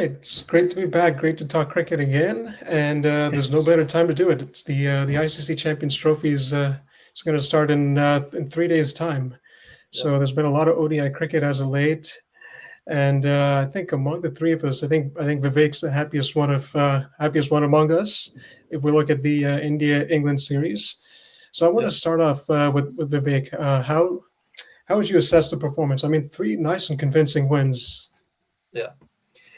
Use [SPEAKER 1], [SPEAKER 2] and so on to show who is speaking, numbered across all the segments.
[SPEAKER 1] right, it's great to be back. Great to talk cricket again, and there's no better time to do it. It's the ICC Champions Trophy is it's going to start in 3 days' time.
[SPEAKER 2] Yep.
[SPEAKER 1] So there's been a lot of ODI cricket as of late, and I think among the three of us, I think Vivek's the happiest one among us. If we look at the India England series, so I want to
[SPEAKER 2] Yep.
[SPEAKER 1] start off with Vivek. How would you assess the performance? I mean, three nice and convincing wins.
[SPEAKER 2] Yeah.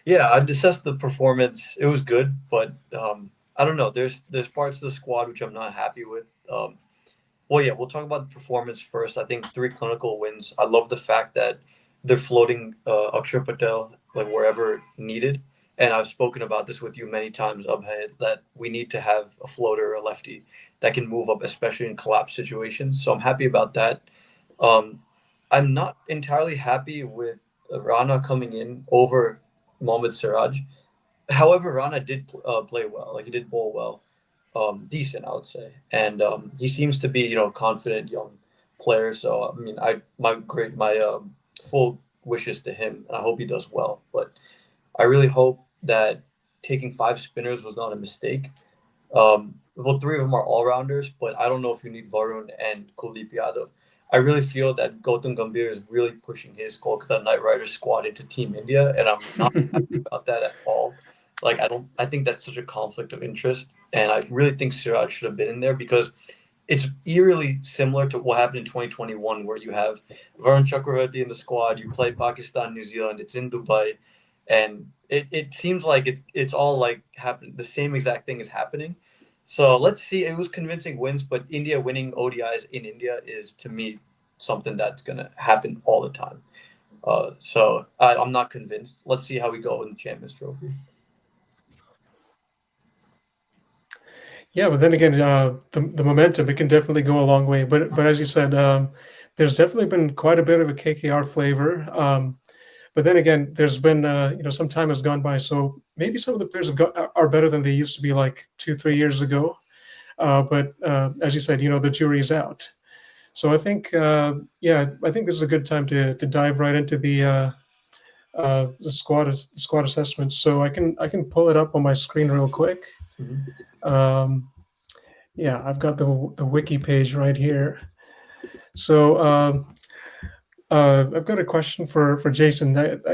[SPEAKER 2] Yeah, I'd assess the performance. It was good, but I don't know. There's parts of the squad which I'm not happy with. Well, yeah, we'll talk about the performance first. I think three clinical wins. I love the fact that they're floating Akshar Patel like wherever needed. And I've spoken about this with you many times, Abhay, that we need to have a floater, a lefty that can move up, especially in collapse situations. So I'm happy about that. Um, I'm not entirely happy with Rana coming in over Mohammad Siraj. However, Rana did play well. Like he did bowl well, decent, I would say, and he seems to be confident young player. So I mean, my full wishes to him, and I hope he does well. But I really hope that taking five spinners was not a mistake. Well, three of them are all rounders, but I don't know if you need Varun and Kuldeep Yadav. I really feel that Gautam Gambhir is really pushing his Kolkata Knight Riders squad into Team India, and I'm not about that at all. Like I don't. I think that's such a conflict of interest, and I really think Siraj should have been in there because it's eerily similar to what happened in 2021, where you have Varun Chakravarti in the squad. You play Pakistan, New Zealand. It's in Dubai, and it seems like it's all like happening. The same exact thing is happening. So let's see. It was convincing wins, but India winning ODIs in India is to me something that's gonna happen all the time. I'm not convinced. Let's see how we go in the Champions Trophy.
[SPEAKER 1] Yeah, but then again, the momentum it can definitely go a long way. But as you said, there's definitely been quite a bit of a KKR flavor. But then again, there's been some time has gone by, so maybe some of the players are better than they used to be like 2 3 years ago. But as you said, the jury's out. So I think I think this is a good time to dive right into the squad assessment. So I can pull it up on my screen real quick.
[SPEAKER 2] Mhm.
[SPEAKER 1] Um, yeah, I've got the wiki page right here. So I've got a question for Jason.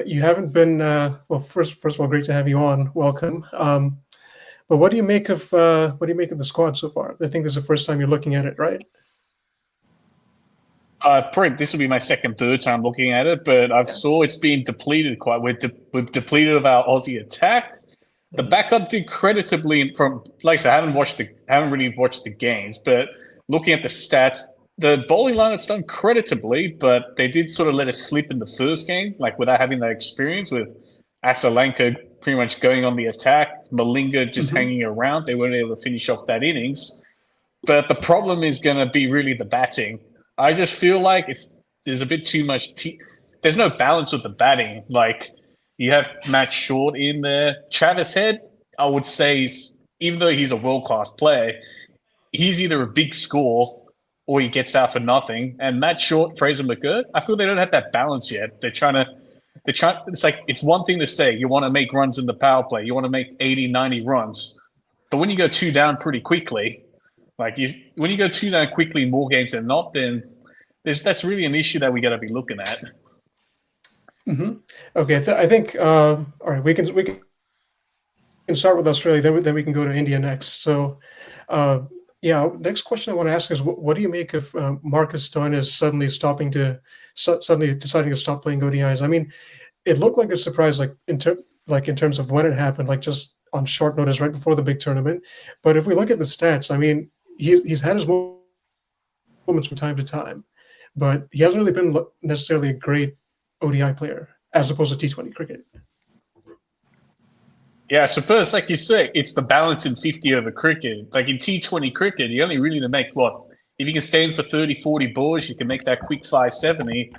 [SPEAKER 1] You haven't been well. First of all, great to have you on. Welcome. But what do you make of the squad so far? I think this is the first time you're looking at it, right?
[SPEAKER 3] Probably this will be my third time looking at it, but I've
[SPEAKER 2] Yeah.
[SPEAKER 3] saw it's been depleted quite. We've depleted of our Aussie attack. The
[SPEAKER 2] Mhm.
[SPEAKER 3] backup did creditably from like I said, haven't really watched the games, but looking at the stats, the bowling lineup's done creditably, but they did sort of let us slip in the first game, like without having that experience with Asalanka pretty much going on the attack, Malinga just
[SPEAKER 1] Hmm.
[SPEAKER 3] hanging around. They weren't able to finish off that innings. But the problem is going to be really the batting. I just feel like there's a bit too much. There's no balance with the batting. Like you have Matt Short in there. Travis Head, I would say, even though he's a world class player, he's either a big score or he gets out for nothing. And Matt Short, Fraser McGirt, I feel they don't have that balance yet. It's like, it's one thing to say you want to make runs in the power play, you want to make 80, 90 runs. But when you go two down pretty quickly, when you go two down quickly more games than not, then that's really an issue that we got to be looking at.
[SPEAKER 1] Hmm. Okay, I think all right. We can start with Australia, then we can go to India next. So, uh, yeah, next question I want to ask is, what do you make of Marcus Stoinis suddenly deciding to stop playing ODIs? I mean, it looked like a surprise, like in terms of when it happened, like just on short notice, right before the big tournament. But if we look at the stats, I mean, he's had his moments from time to time, but he hasn't really been necessarily a great ODI player as opposed to T20 cricket.
[SPEAKER 3] Yeah, I suppose, like you say, it's the balance in 50 over cricket. Like in T20 cricket, you only really need to make what? If you can stand for 30, 40 balls, you can make that quick 570.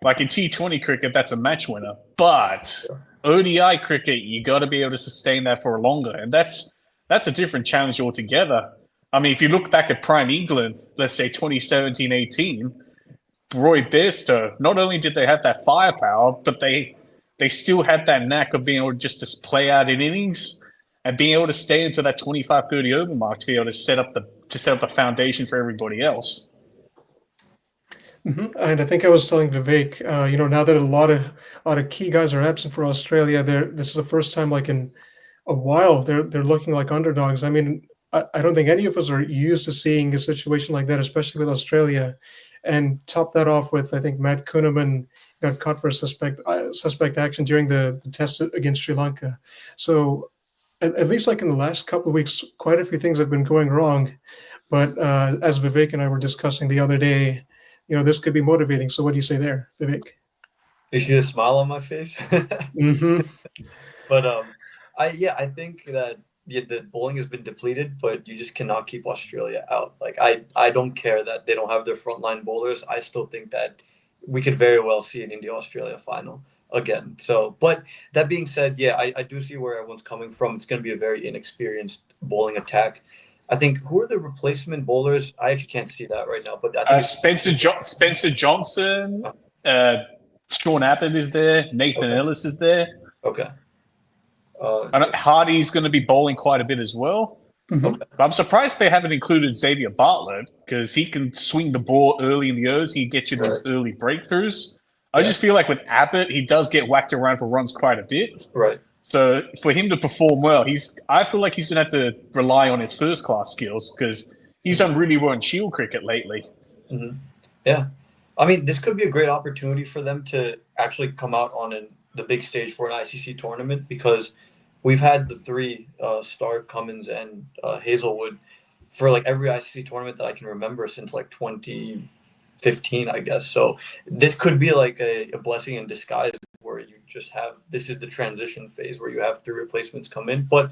[SPEAKER 3] Like in T20 cricket, that's a match winner. But ODI cricket, you got to be able to sustain that for longer. And that's a different challenge altogether. I mean, if you look back at Prime England, let's say 2017-18, Roy Bairstow, not only did they have that firepower, but they they still had that knack of being able just to play out in innings and being able to stay into that 25, 30 over mark to be able to set up the foundation for everybody else.
[SPEAKER 1] And I think I was telling Vivek, now that a lot of key guys are absent for Australia, this is the first time like in a while they're looking like underdogs. I mean, I don't think any of us are used to seeing a situation like that, especially with Australia. And top that off with, I think Matt Kuhneman got caught for suspect action during the test against Sri Lanka. So at least like in the last couple of weeks, quite a few things have been going wrong. But as Vivek and I were discussing the other day, this could be motivating. So what do you say there, Vivek?
[SPEAKER 2] You see the smile on my face?
[SPEAKER 1] Mm-hmm.
[SPEAKER 2] But I think that the bowling has been depleted, but you just cannot keep Australia out. Like I don't care that they don't have their frontline bowlers. I still think that we could very well see an India-Australia final again. So, but that being said, yeah, I do see where everyone's coming from. It's going to be a very inexperienced bowling attack. I think who are the replacement bowlers? I actually can't see that right now, but I think
[SPEAKER 3] Spencer Johnson, Sean Abbott is there, Nathan Ellis is there.
[SPEAKER 2] okay.
[SPEAKER 3] Hardy's going to be bowling quite a bit as well.
[SPEAKER 1] Mm-hmm.
[SPEAKER 3] I'm surprised they haven't included Xavier Bartlett because he can swing the ball early in the overs. He can get you those early breakthroughs. I just feel like with Abbott, he does get whacked around for runs quite a bit.
[SPEAKER 2] Right.
[SPEAKER 3] So for him to perform well, I feel like he's going to have to rely on his first class skills because he's done really well in Shield cricket lately.
[SPEAKER 2] Mm-hmm. Yeah. I mean, this could be a great opportunity for them to actually come out on the big stage for an ICC tournament because we've had the three, Stark, Cummins, and Hazelwood, for like every ICC tournament that I can remember since like 2015, I guess. So this could be like a blessing in disguise where you just have, this is the transition phase where you have three replacements come in. But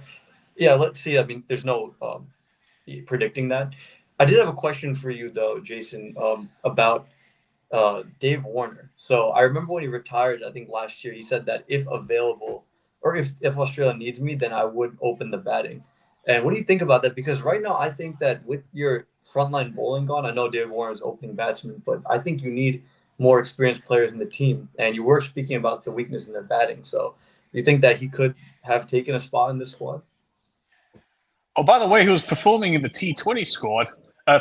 [SPEAKER 2] yeah, let's see. I mean, there's no predicting that. I did have a question for you though, Jason, about Dave Warner. So I remember when he retired, I think last year, he said that if available, or if Australia needs me, then I would open the batting. And what do you think about that? Because right now, I think that with your frontline bowling gone, I know Dave Warner is opening batsman, but I think you need more experienced players in the team. And you were speaking about the weakness in their batting. So do you think that he could have taken a spot in this squad?
[SPEAKER 3] Oh, by the way, he was performing in the T20 squad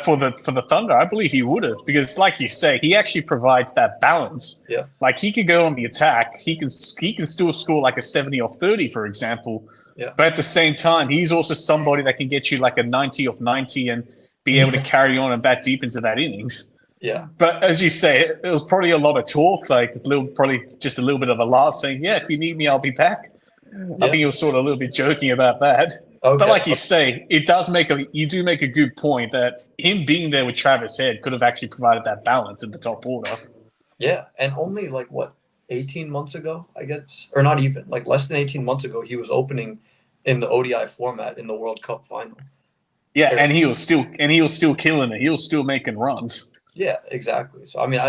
[SPEAKER 3] for the Thunder. I believe he would have because, like you say, he actually provides that balance.
[SPEAKER 2] Yeah.
[SPEAKER 3] Like he could go on the attack. He can still score like a 70 off 30, for example.
[SPEAKER 2] Yeah.
[SPEAKER 3] But at the same time, he's also somebody that can get you like a 90 off 90 and be able to carry on and bat deep into that innings.
[SPEAKER 2] Yeah.
[SPEAKER 3] But as you say, it was probably a lot of talk, like probably just a little bit of a laugh saying, yeah, if you need me, I'll be back. Yeah. I think he was sort of a little bit joking about that. Okay. But like you say, you do make a good point that him being there with Travis Head could have actually provided that balance in the top order.
[SPEAKER 2] Yeah. And only 18 months ago, I guess, or not even, like less than 18 months ago, he was opening in the ODI format in the World Cup final.
[SPEAKER 3] Yeah, and he was still killing it. He was still making runs.
[SPEAKER 2] Yeah, exactly. So I mean,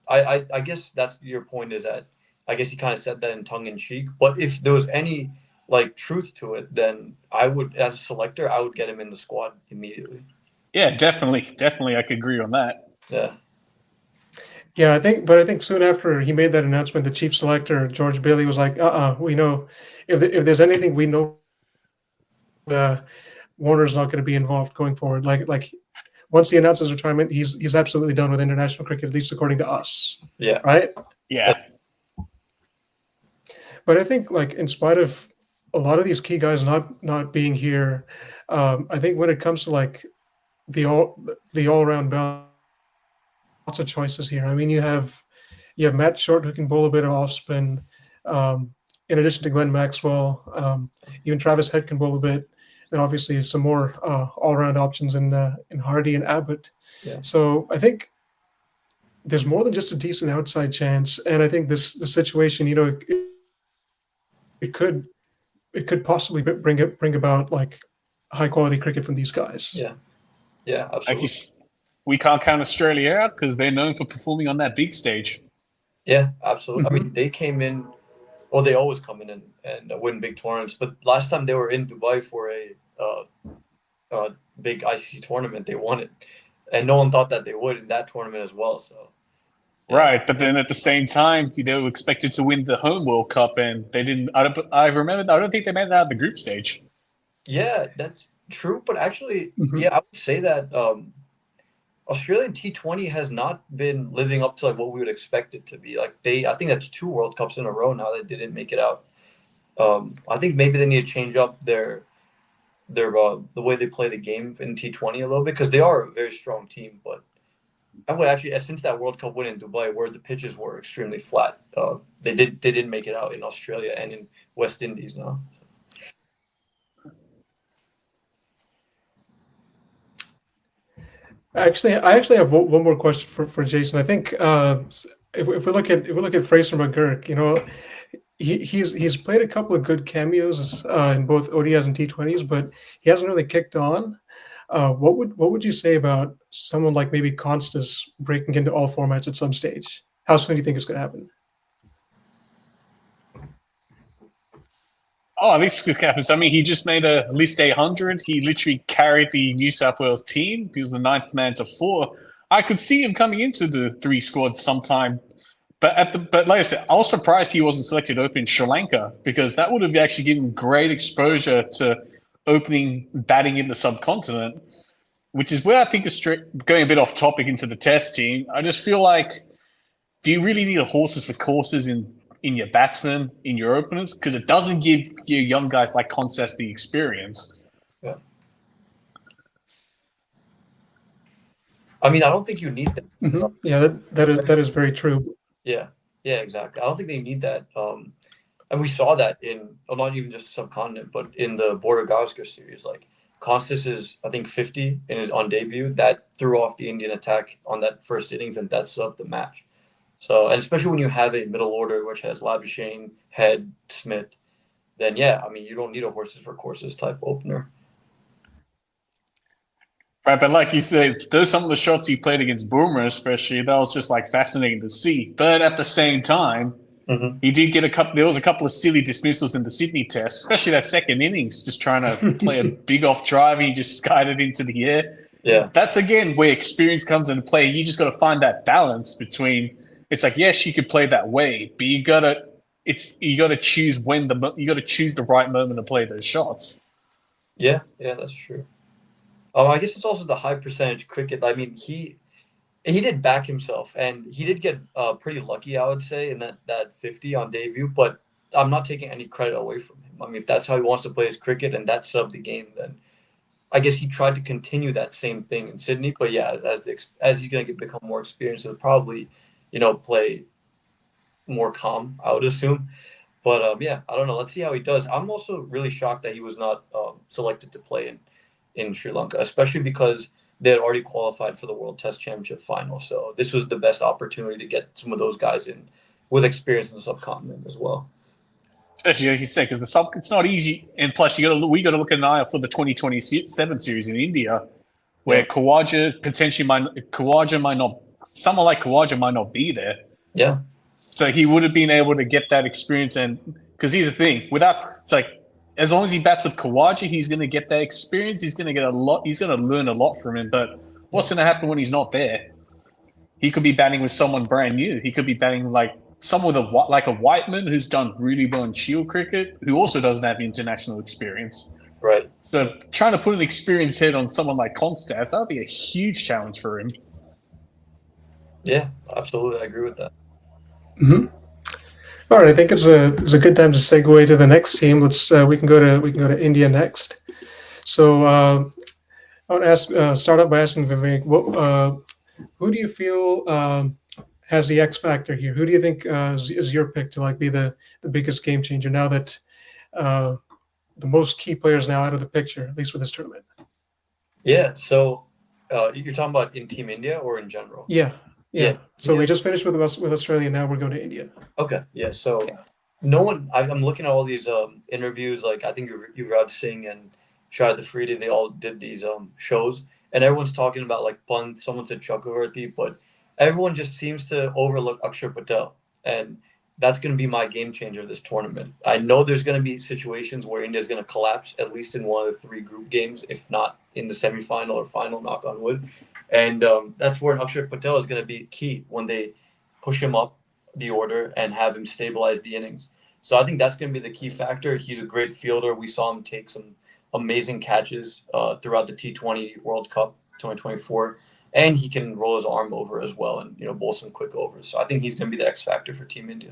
[SPEAKER 2] I guess that's your point, is that I guess he kind of said that in tongue in cheek. But if there was any truth to it, then I would, as a selector, I would get him in the squad immediately.
[SPEAKER 3] Yeah, definitely, I could agree on that.
[SPEAKER 2] Yeah.
[SPEAKER 1] Yeah, I think soon after he made that announcement, the chief selector, George Bailey, was like, we know if there's anything we know, Warner's not going to be involved going forward. Like once he announces retirement, he's absolutely done with international cricket, at least according to us.
[SPEAKER 2] Yeah.
[SPEAKER 1] Right?
[SPEAKER 3] Yeah.
[SPEAKER 1] But I think in spite of a lot of these key guys not being here, I think when it comes to the all-around balance, lots of choices here. I mean, you have Matt Short who can bowl a bit of off spin. In addition to Glenn Maxwell, even Travis Head can bowl a bit, and obviously some more all-around options in Hardy and Abbott.
[SPEAKER 2] Yeah.
[SPEAKER 1] So I think there's more than just a decent outside chance, and I think the situation, it could possibly bring about high quality cricket from these guys.
[SPEAKER 2] Yeah. Yeah, absolutely.
[SPEAKER 3] We can't count Australia out because they're known for performing on that big stage.
[SPEAKER 2] Yeah, absolutely.
[SPEAKER 1] Mm-hmm.
[SPEAKER 2] I mean, they came in, well, they always come in and win big tournaments. But last time they were in Dubai for a big ICC tournament, they won it. And no one thought that they would in that tournament as well. So,
[SPEAKER 3] Right, but then at the same time, they were expected to win the home World Cup, and they didn't. I remember. I don't think they made it out of the group stage.
[SPEAKER 2] Yeah, that's true. But actually,
[SPEAKER 1] Mhm.
[SPEAKER 2] yeah, I would say that Australian T20 has not been living up to like what we would expect it to be. Like I think that's 2 World Cups in a row now that didn't make it out. I think maybe they need to change up their the way they play the game in T20 a little bit, because they are a very strong team. But I would actually, since that World Cup win in Dubai, where the pitches were extremely flat, they didn't make it out in Australia and in West Indies now.
[SPEAKER 1] I actually have one more question for Jason. I think if we look at Fraser McGurk, you know, he's played a couple of good cameos in both ODIs and T20s, but he hasn't really kicked on. What would you say about someone like maybe Constas breaking into all formats at some stage? How soon do you think it's going to happen?
[SPEAKER 3] Oh, I think it's good happens. I mean, he just made a list 800. He literally carried the New South Wales team. He was the ninth man to 4. I could see him coming into the 3 squad sometime. But like I said, I was surprised he wasn't selected to open Sri Lanka, because that would have actually given great exposure to opening batting in the subcontinent, which is where I think going a bit off topic into the test team. I just feel like, do you really need a horses for courses in your batsmen, in your openers? Because it doesn't give your young guys like Constas the experience.
[SPEAKER 2] Yeah. I mean, I don't think you need that.
[SPEAKER 1] Mm-hmm. Yeah, that is very true.
[SPEAKER 2] Yeah, exactly. I don't think they need that. And we saw that not even just the subcontinent, but in the Border Gavaskar series. Like Constas is, I think, 50 in his on debut. That threw off the Indian attack on that first innings, and that's up the match. So, and especially when you have a middle order which has Labuschagne, Head, Smith, then yeah, I mean, you don't need a horses for courses type opener.
[SPEAKER 3] Right, but like you said, those some of the shots he played against Boomer, especially, that was just like fascinating to see. But at the same time, he did get a couple. There was a couple of silly dismissals in the Sydney Test, especially that second innings, just trying to play a big off drive. And he just skied it into the air.
[SPEAKER 2] Yeah,
[SPEAKER 3] that's again where experience comes into play. You just got to find that balance between. It's like, yes, you could play that way, but you gotta choose the right moment to play those shots.
[SPEAKER 2] Yeah, that's true. I guess it's also the high percentage cricket. I mean, he did back himself, and he did get pretty lucky, I would say, in that 50 on debut. But I'm not taking any credit away from him. I mean, if that's how he wants to play his cricket and that's the game, then I guess he tried to continue that same thing in Sydney. But yeah, as he's going to become more experienced, he'll probably, play more calm, I would assume. But yeah, I don't know. Let's see how he does. I'm also really shocked that he was not selected to play in Sri Lanka, especially because they had already qualified for the World Test Championship final. So this was the best opportunity to get some of those guys in with experience in the subcontinent as well.
[SPEAKER 3] Especially like you said, because it's not easy, and plus we got to look at an eye out for the 2027 series in India, where Khawaja might not be there.
[SPEAKER 2] Yeah.
[SPEAKER 3] So he would have been able to get that experience, and because here's the thing, it's like, as long as he bats with Khawaja, he's going to get that experience. He's going to get a lot. He's going to learn a lot from him. But what's going to happen when he's not there? He could be batting with someone brand new. He could be batting like someone like a Whiteman who's done really well in Shield cricket, who also doesn't have international experience.
[SPEAKER 2] Right.
[SPEAKER 3] So trying to put an experienced head on someone like Constas, that would be a huge challenge for him.
[SPEAKER 2] Yeah, absolutely. I agree with that.
[SPEAKER 1] Mm-hmm. All right, I think it's a good time to segue to the next team. We can go to India next. So I want to start out by asking Vivek, who do you feel has the X factor here? Who do you think is your pick to be the biggest game changer now that the most key players now out of the picture, at least for this tournament?
[SPEAKER 2] Yeah. So you're talking about in Team India or in general?
[SPEAKER 1] Yeah. So we just finished with Australia. Now we're going to India.
[SPEAKER 2] Okay. Yeah. So no one. I'm looking at all these interviews. Like I think Yuvraj Singh and Shahid Afridi, they all did these shows, and everyone's talking about like Pant. Someone said Chakravarti, but everyone just seems to overlook Akshar Patel, and that's going to be my game changer this tournament. I know there's going to be situations where India is going to collapse, at least in one of the 3 group games, if not in the semifinal or final, knock on wood. And that's where Akshar Patel is going to be key when they push him up the order and have him stabilize the innings. So I think that's going to be the key factor. He's a great fielder. We saw him take some amazing catches throughout the T20 World Cup 2024, and he can roll his arm over as well and bowl some quick overs. So I think he's going to be the X factor for Team India.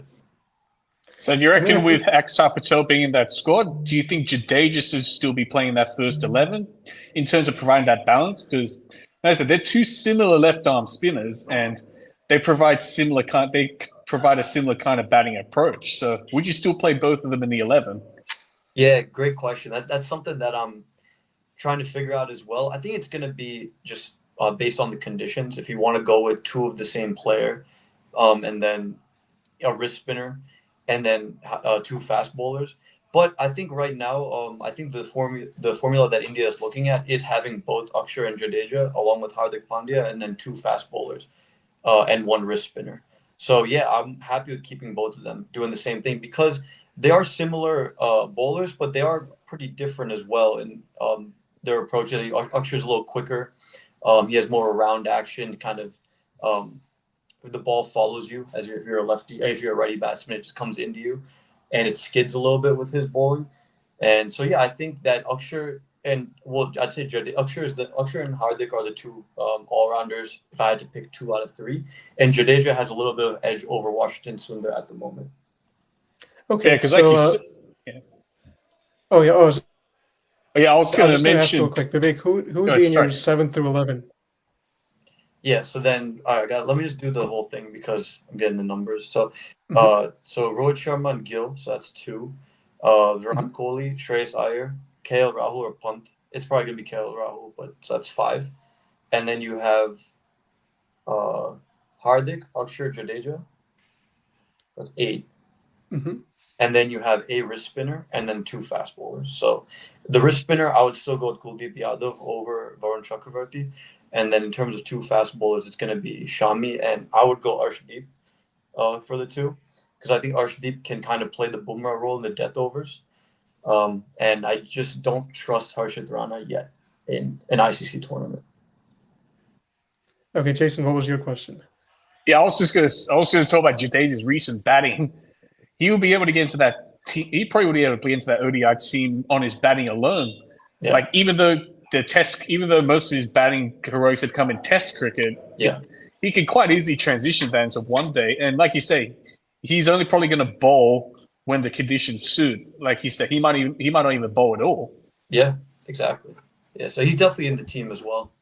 [SPEAKER 3] So do you reckon with Axar Patel being in that squad, do you think Jadeja should still be playing that first 11 in terms of providing that balance? Because, like I said, they're two similar left-arm spinners, and they provide a similar kind of batting approach. So would you still play both of them in the 11?
[SPEAKER 2] Yeah, great question. That's something that I'm trying to figure out as well. I think it's going to be just based on the conditions. If you want to go with two of the same player, and then a wrist spinner, and then two fast bowlers. But I think right now, I think the formula that India is looking at is having both Akshar and Jadeja along with Hardik Pandya, and then two fast bowlers and one wrist spinner. So yeah, I'm happy with keeping both of them doing the same thing because they are similar bowlers, but they are pretty different as well in their approach. Akshar's a little quicker. He has more round action, kind of. The ball follows you as if you're a lefty. If you're a righty batsman, it just comes into you, and it skids a little bit with his bowling. And so yeah, I think that Akshar and I'd say Akshar and Hardik are the two all-rounders. If I had to pick 2 out of 3, and Jadeja has a little bit of edge over Washington Sundar at the moment.
[SPEAKER 1] Okay,
[SPEAKER 3] because
[SPEAKER 1] so oh yeah,
[SPEAKER 3] I was going to mention
[SPEAKER 1] ask real quick, Vivek, who would be in your 7 through 11?
[SPEAKER 2] Yeah, so then let me just do the whole thing because I'm getting the numbers. So so Rohit Sharma and Gill, so that's 2. Virat Kohli, Shreyas Iyer, KL Rahul or Pant. It's probably gonna be KL Rahul, but so that's 5. And then you have Hardik, Akshar, Jadeja. That's 8. And then you have a wrist spinner and then 2 fast bowlers. So the wrist spinner, I would still go with Kuldeep Yadav over Varun Chakravarti. And then in terms of 2 fast bowlers, it's going to be Shami, and I would go Arshdeep for the 2 because I think Arshdeep can kind of play the Bumrah role in the death overs. And I just don't trust Harshit Rana yet in an ICC tournament.
[SPEAKER 1] Okay, Jason, what was your question?
[SPEAKER 3] Yeah, I was going to talk about Jadeja's recent batting. He will be able to get into that team. He probably would be able to get into that ODI team on his batting alone. Yeah. Like even though most of his batting heroics had come in Test cricket, he could quite easily transition that into one day. And like you say, he's only probably going to bowl when the conditions suit. Like he said, he might not even bowl at all.
[SPEAKER 2] Yeah, exactly. Yeah, so he's definitely in the team as well.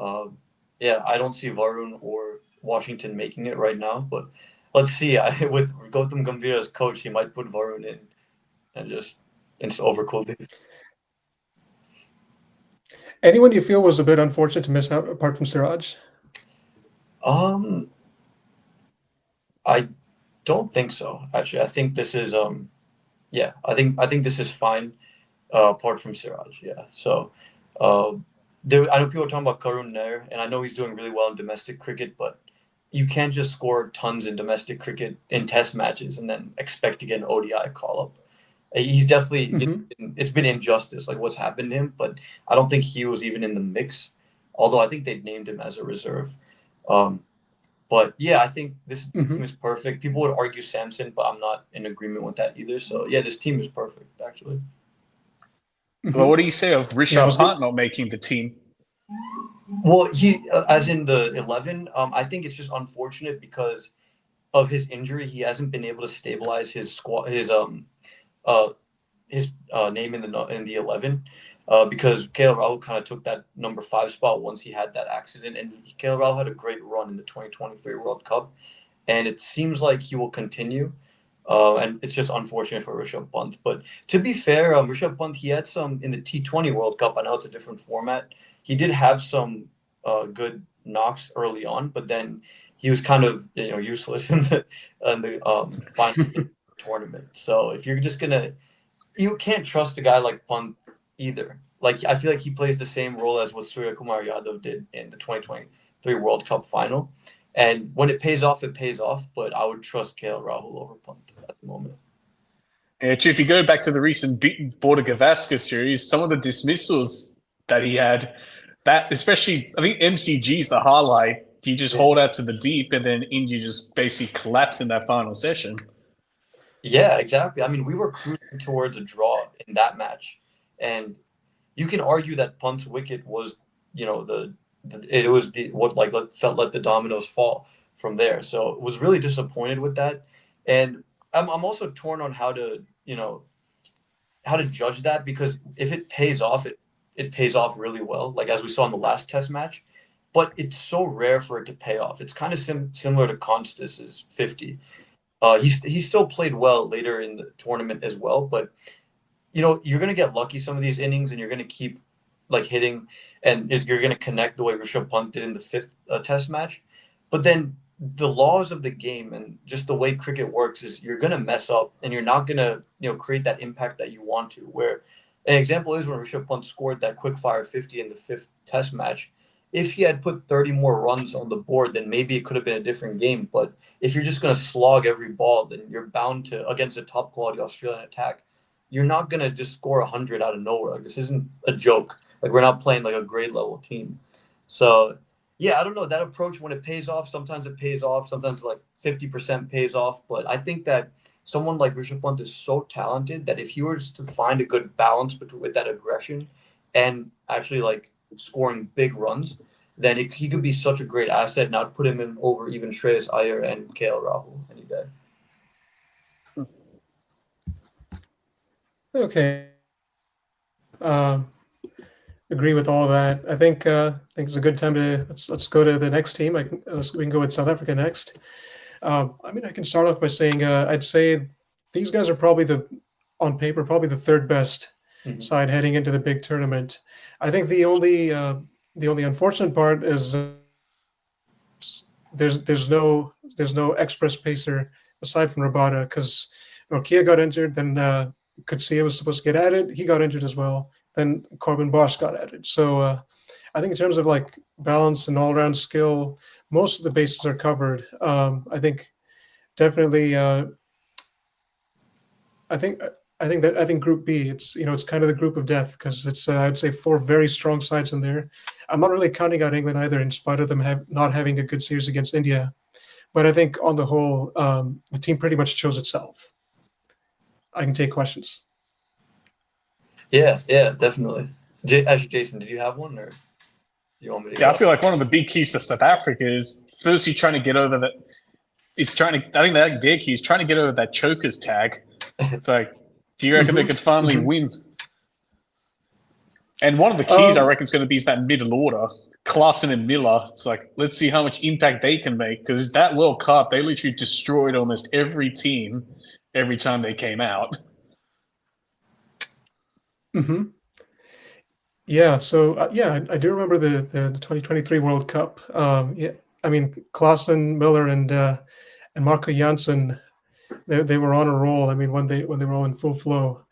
[SPEAKER 2] I don't see Varun or Washington making it right now, but let's see. With Gautam Gambhir as coach, he might put Varun in and just over Kuldeep.
[SPEAKER 1] Anyone you feel was a bit unfortunate to miss out apart from Siraj?
[SPEAKER 2] I don't think so. Actually, I think this is I think this is fine. Apart from Siraj, yeah. So I know people are talking about Karun Nair, and I know he's doing really well in domestic cricket, but you can't just score tons in domestic cricket in Test matches and then expect to get an ODI call up. He's definitely it's been injustice, like what's happened to him, but I don't think he was even in the mix. Although I think they named him as a reserve. But yeah, I think this team is perfect. People would argue Samson, but I'm not in agreement with that either. So yeah, this team is perfect actually.
[SPEAKER 3] Well, what do you say of Rishabh Pant not making the team?
[SPEAKER 2] Well, he as in the 11, I think it's just unfortunate because of his injury. He hasn't been able to stabilize his squad, his name in the 11 because KL Rahul kind of took that number 5 spot once he had that accident, and KL Rahul had a great run in the 2023 World Cup, and it seems like he will continue. And it's just unfortunate for Rishabh Pant. But to be fair, Rishabh Pant, he had some in the T20 World Cup. I know it's a different format. He did have some good knocks early on, but then he was kind of useless in the final tournament. So if you're just you can't trust a guy like Pant either. Like I feel like he plays the same role as what Surya Kumar Yadav did in the 2023 World Cup final. And when it pays off, it pays off. But I would trust KL Rahul over Pant at the moment.
[SPEAKER 3] Yeah, if you go back to the recent Border Gavaskar series, some of the dismissals that he had, that especially, I think MCG is the highlight. You just hold out to the deep, and then India just basically collapse in that final session.
[SPEAKER 2] Yeah, exactly. I mean, we were cruising towards a draw in that match, and you can argue that Punt's wicket was, it was the what like felt like the dominoes fall from there. So was really disappointed with that, and I'm also torn on how to judge that, because if it pays off, it pays off really well, like as we saw in the last Test match. But it's so rare for it to pay off. It's kind of similar to Constas's 50. He still played well later in the tournament as well, but you're going to get lucky some of these innings, and you're going to keep like hitting, and you're going to connect the way Rishabh Pant did in the fifth Test match. But then the laws of the game and just the way cricket works is you're going to mess up, and you're not going to create that impact that you want to. Where an example is when Rishabh Pant scored that quick fire 50 in the fifth Test match. If he had put 30 more runs on the board, then maybe it could have been a different game. But if you're just going to slog every ball, then you're bound to, against a top quality Australian attack, you're not going to just score 100 out of nowhere. Like, this isn't a joke. Like, we're not playing like a grade level team. So, yeah, I don't know. That approach, when it pays off, sometimes it pays off. Sometimes like 50% pays off. But I think that someone like Rishabh Pant is so talented that if he were to find a good balance with that aggression and actually like scoring big runs, then he could be such a great asset, and I'd put him in over even Shreyas Iyer and KL Rahul any day.
[SPEAKER 1] Okay. Agree with all that. I think it's a good time to let's go to the next team. We can go with South Africa next. I can start off by saying I'd say these guys are on paper, probably the third best side heading into the big tournament. I think the only unfortunate part is there's no express pacer aside from Rabada, because Nortje got injured, then Coetzee was supposed to get added. He got injured as well. Then Corbin Bosch got added. So I think in terms of like balance and all-around skill, most of the bases are covered. I think definitely. I think Group B, it's kind of the group of death, because it's I'd say 4 very strong sides in there. I'm not really counting out England either, in spite of them not having a good series against India. But I think on the whole, the team pretty much chose itself. I can take questions.
[SPEAKER 3] Yeah,
[SPEAKER 2] Definitely. Actually, Jason, did you have one, or you want me to?
[SPEAKER 3] Yeah, I feel like one of the big keys for South Africa is firstly trying to get over that. I think that their key is trying to get over that chokers tag. It's like, do you reckon they could finally win? And one of the keys I reckon is going to be that middle order, Klaasen and Miller. It's like, let's see how much impact they can make, because that World Cup, they literally destroyed almost every team every time they came out.
[SPEAKER 1] Mm-hmm. Yeah. So I do remember the 2023 World Cup. Klaasen, Miller, and Marco Jansen, they were on a roll. I mean, when they were all in full flow.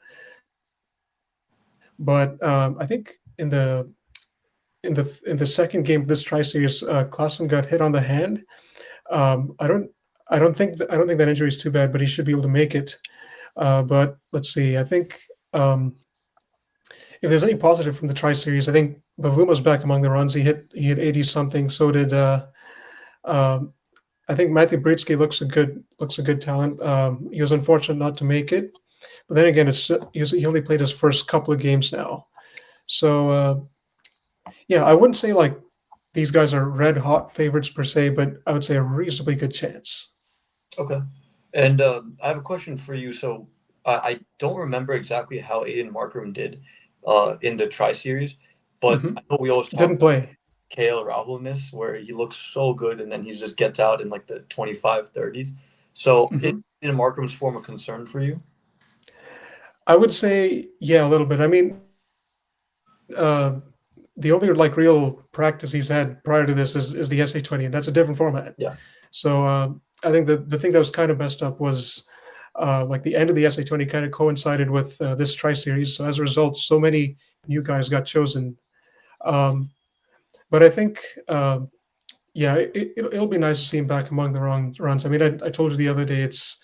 [SPEAKER 1] But I think in the second game of this tri-series, Klaasen got hit on the hand. I don't think that injury is too bad, but he should be able to make it. But let's see. I think if there's any positive from the tri-series, I think Bavuma's back among the runs. He hit 80 something. So did I think Matthew Britsky looks a good talent. He was unfortunate not to make it, but then again, he only played his first couple of games now. So I wouldn't say like these guys are red hot favorites per se, but I would say a reasonably good chance.
[SPEAKER 2] Okay. And I have a question for you. So I don't remember exactly how Aiden Markram did in the tri-series, but I know we always
[SPEAKER 1] didn't play
[SPEAKER 2] KL Rahul in this, where he looks so good and then he just gets out in like the 25, 30s. So is Markram's form a concern for you?
[SPEAKER 1] I would say, yeah, a little bit. I mean, the only like real practice he's had prior to this is the SA20, and that's a different format.
[SPEAKER 2] Yeah.
[SPEAKER 1] So I think the thing that was kind of messed up was like the end of the SA20 kind of coincided with this tri-series. So as a result, so many new guys got chosen. But I think Yeah, it'll be nice to see him back among the wrong runs. I mean, I told you the other day it's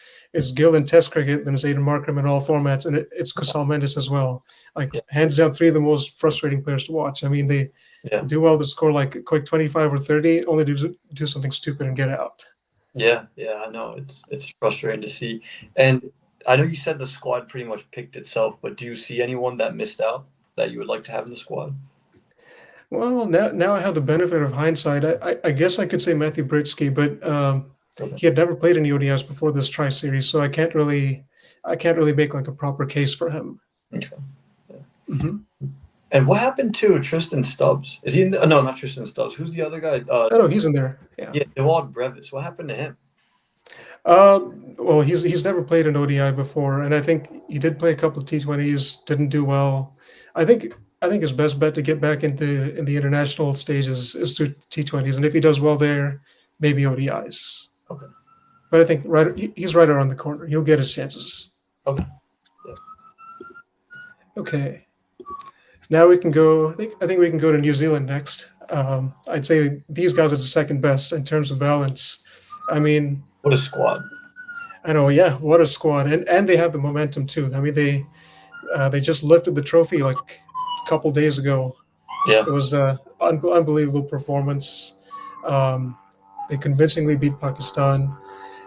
[SPEAKER 1] Gill in Test cricket, then it's Aiden Markram in all formats, and it's Kusal Mendes as well. Like
[SPEAKER 2] Yeah.
[SPEAKER 1] hands down, three of the most frustrating players to watch. I mean, they
[SPEAKER 2] Yeah.
[SPEAKER 1] do well to score like a quick 25 or 30, only to do something stupid and get out.
[SPEAKER 2] Yeah, I know it's frustrating to see. And I know you said the squad pretty much picked itself, but do you see anyone that missed out that you would like to have in the squad?
[SPEAKER 1] Well, now I have the benefit of hindsight. I guess I could say Matthew Britsky, but
[SPEAKER 2] Okay.
[SPEAKER 1] he had never played any ODIs before this tri series, so I can't really make like a proper case for him.
[SPEAKER 2] Okay.
[SPEAKER 1] hmm
[SPEAKER 2] And what happened to Tristan Stubbs? Is he in the, no, not Tristan Stubbs. Who's the other guy?
[SPEAKER 1] Oh no, he's in there. Yeah.
[SPEAKER 2] Yeah, Dewald Brevis. What happened to him?
[SPEAKER 1] Well, he's never played an ODI before, and I think he did play a couple of T20s, didn't do well. I think his best bet to get back in the international stages is through T20s, and if he does well there, maybe ODIs.
[SPEAKER 2] Okay.
[SPEAKER 1] But I think he's right around the corner. He'll get his chances.
[SPEAKER 2] Okay. Yeah.
[SPEAKER 1] Okay. Now we can go. I think we can go to New Zealand next. I'd say these guys are the second best in terms of balance. I mean,
[SPEAKER 2] What a squad.
[SPEAKER 1] I know, yeah, what a squad, and they have the momentum too. I mean, they just lifted the trophy like a couple days ago.
[SPEAKER 2] Yeah.
[SPEAKER 1] It was an unbelievable performance. They convincingly beat Pakistan,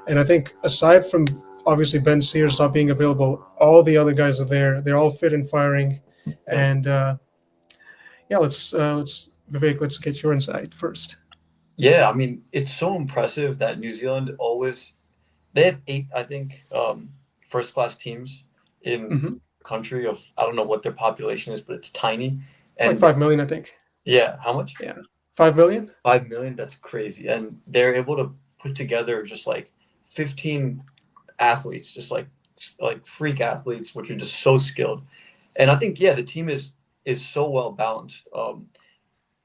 [SPEAKER 1] and I think aside from obviously Ben Sears not being available, all the other guys are there. They're all fit and firing, and yeah, let's Vivek, let's get your insight first.
[SPEAKER 2] Yeah, I mean, it's so impressive that New Zealand they have 8, I think, first class teams in
[SPEAKER 1] Mhm.
[SPEAKER 2] the country of, I don't know what their population is, but it's tiny.
[SPEAKER 1] It's like 5 million, I think.
[SPEAKER 2] Yeah, how much?
[SPEAKER 1] 5 million.
[SPEAKER 2] 5 million. That's crazy. And they're able to put together just like 15 athletes, just like freak athletes, which are just so skilled. And I think, yeah, the team is so well balanced.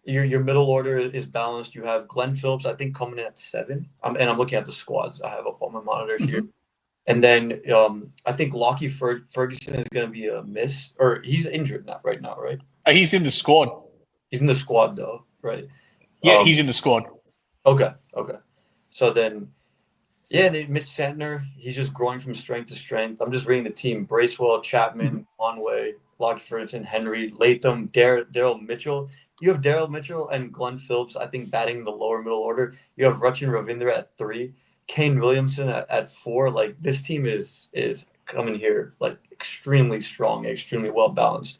[SPEAKER 2] Your middle order is balanced. You have Glenn Phillips, I think, coming in at 7. And I'm looking at the squads I have up on my monitor here. And then I think Lockie Ferguson is going to be a miss, or he's injured right now, right?
[SPEAKER 3] He's in the squad.
[SPEAKER 2] He's in the squad though, right?
[SPEAKER 3] Yeah, he's in the squad.
[SPEAKER 2] Okay. So then, yeah, Mitch Santner, he's just growing from strength to strength. I'm just reading the team: Bracewell, Chapman, Conway, Lockie Ferguson, Henry, Latham, Daryl Mitchell. You have Daryl Mitchell and Glenn Phillips, I think, batting the lower middle order. You have Rachin Ravindra at 3, Kane Williamson at 4. Like, this team is coming here like extremely strong, extremely well balanced.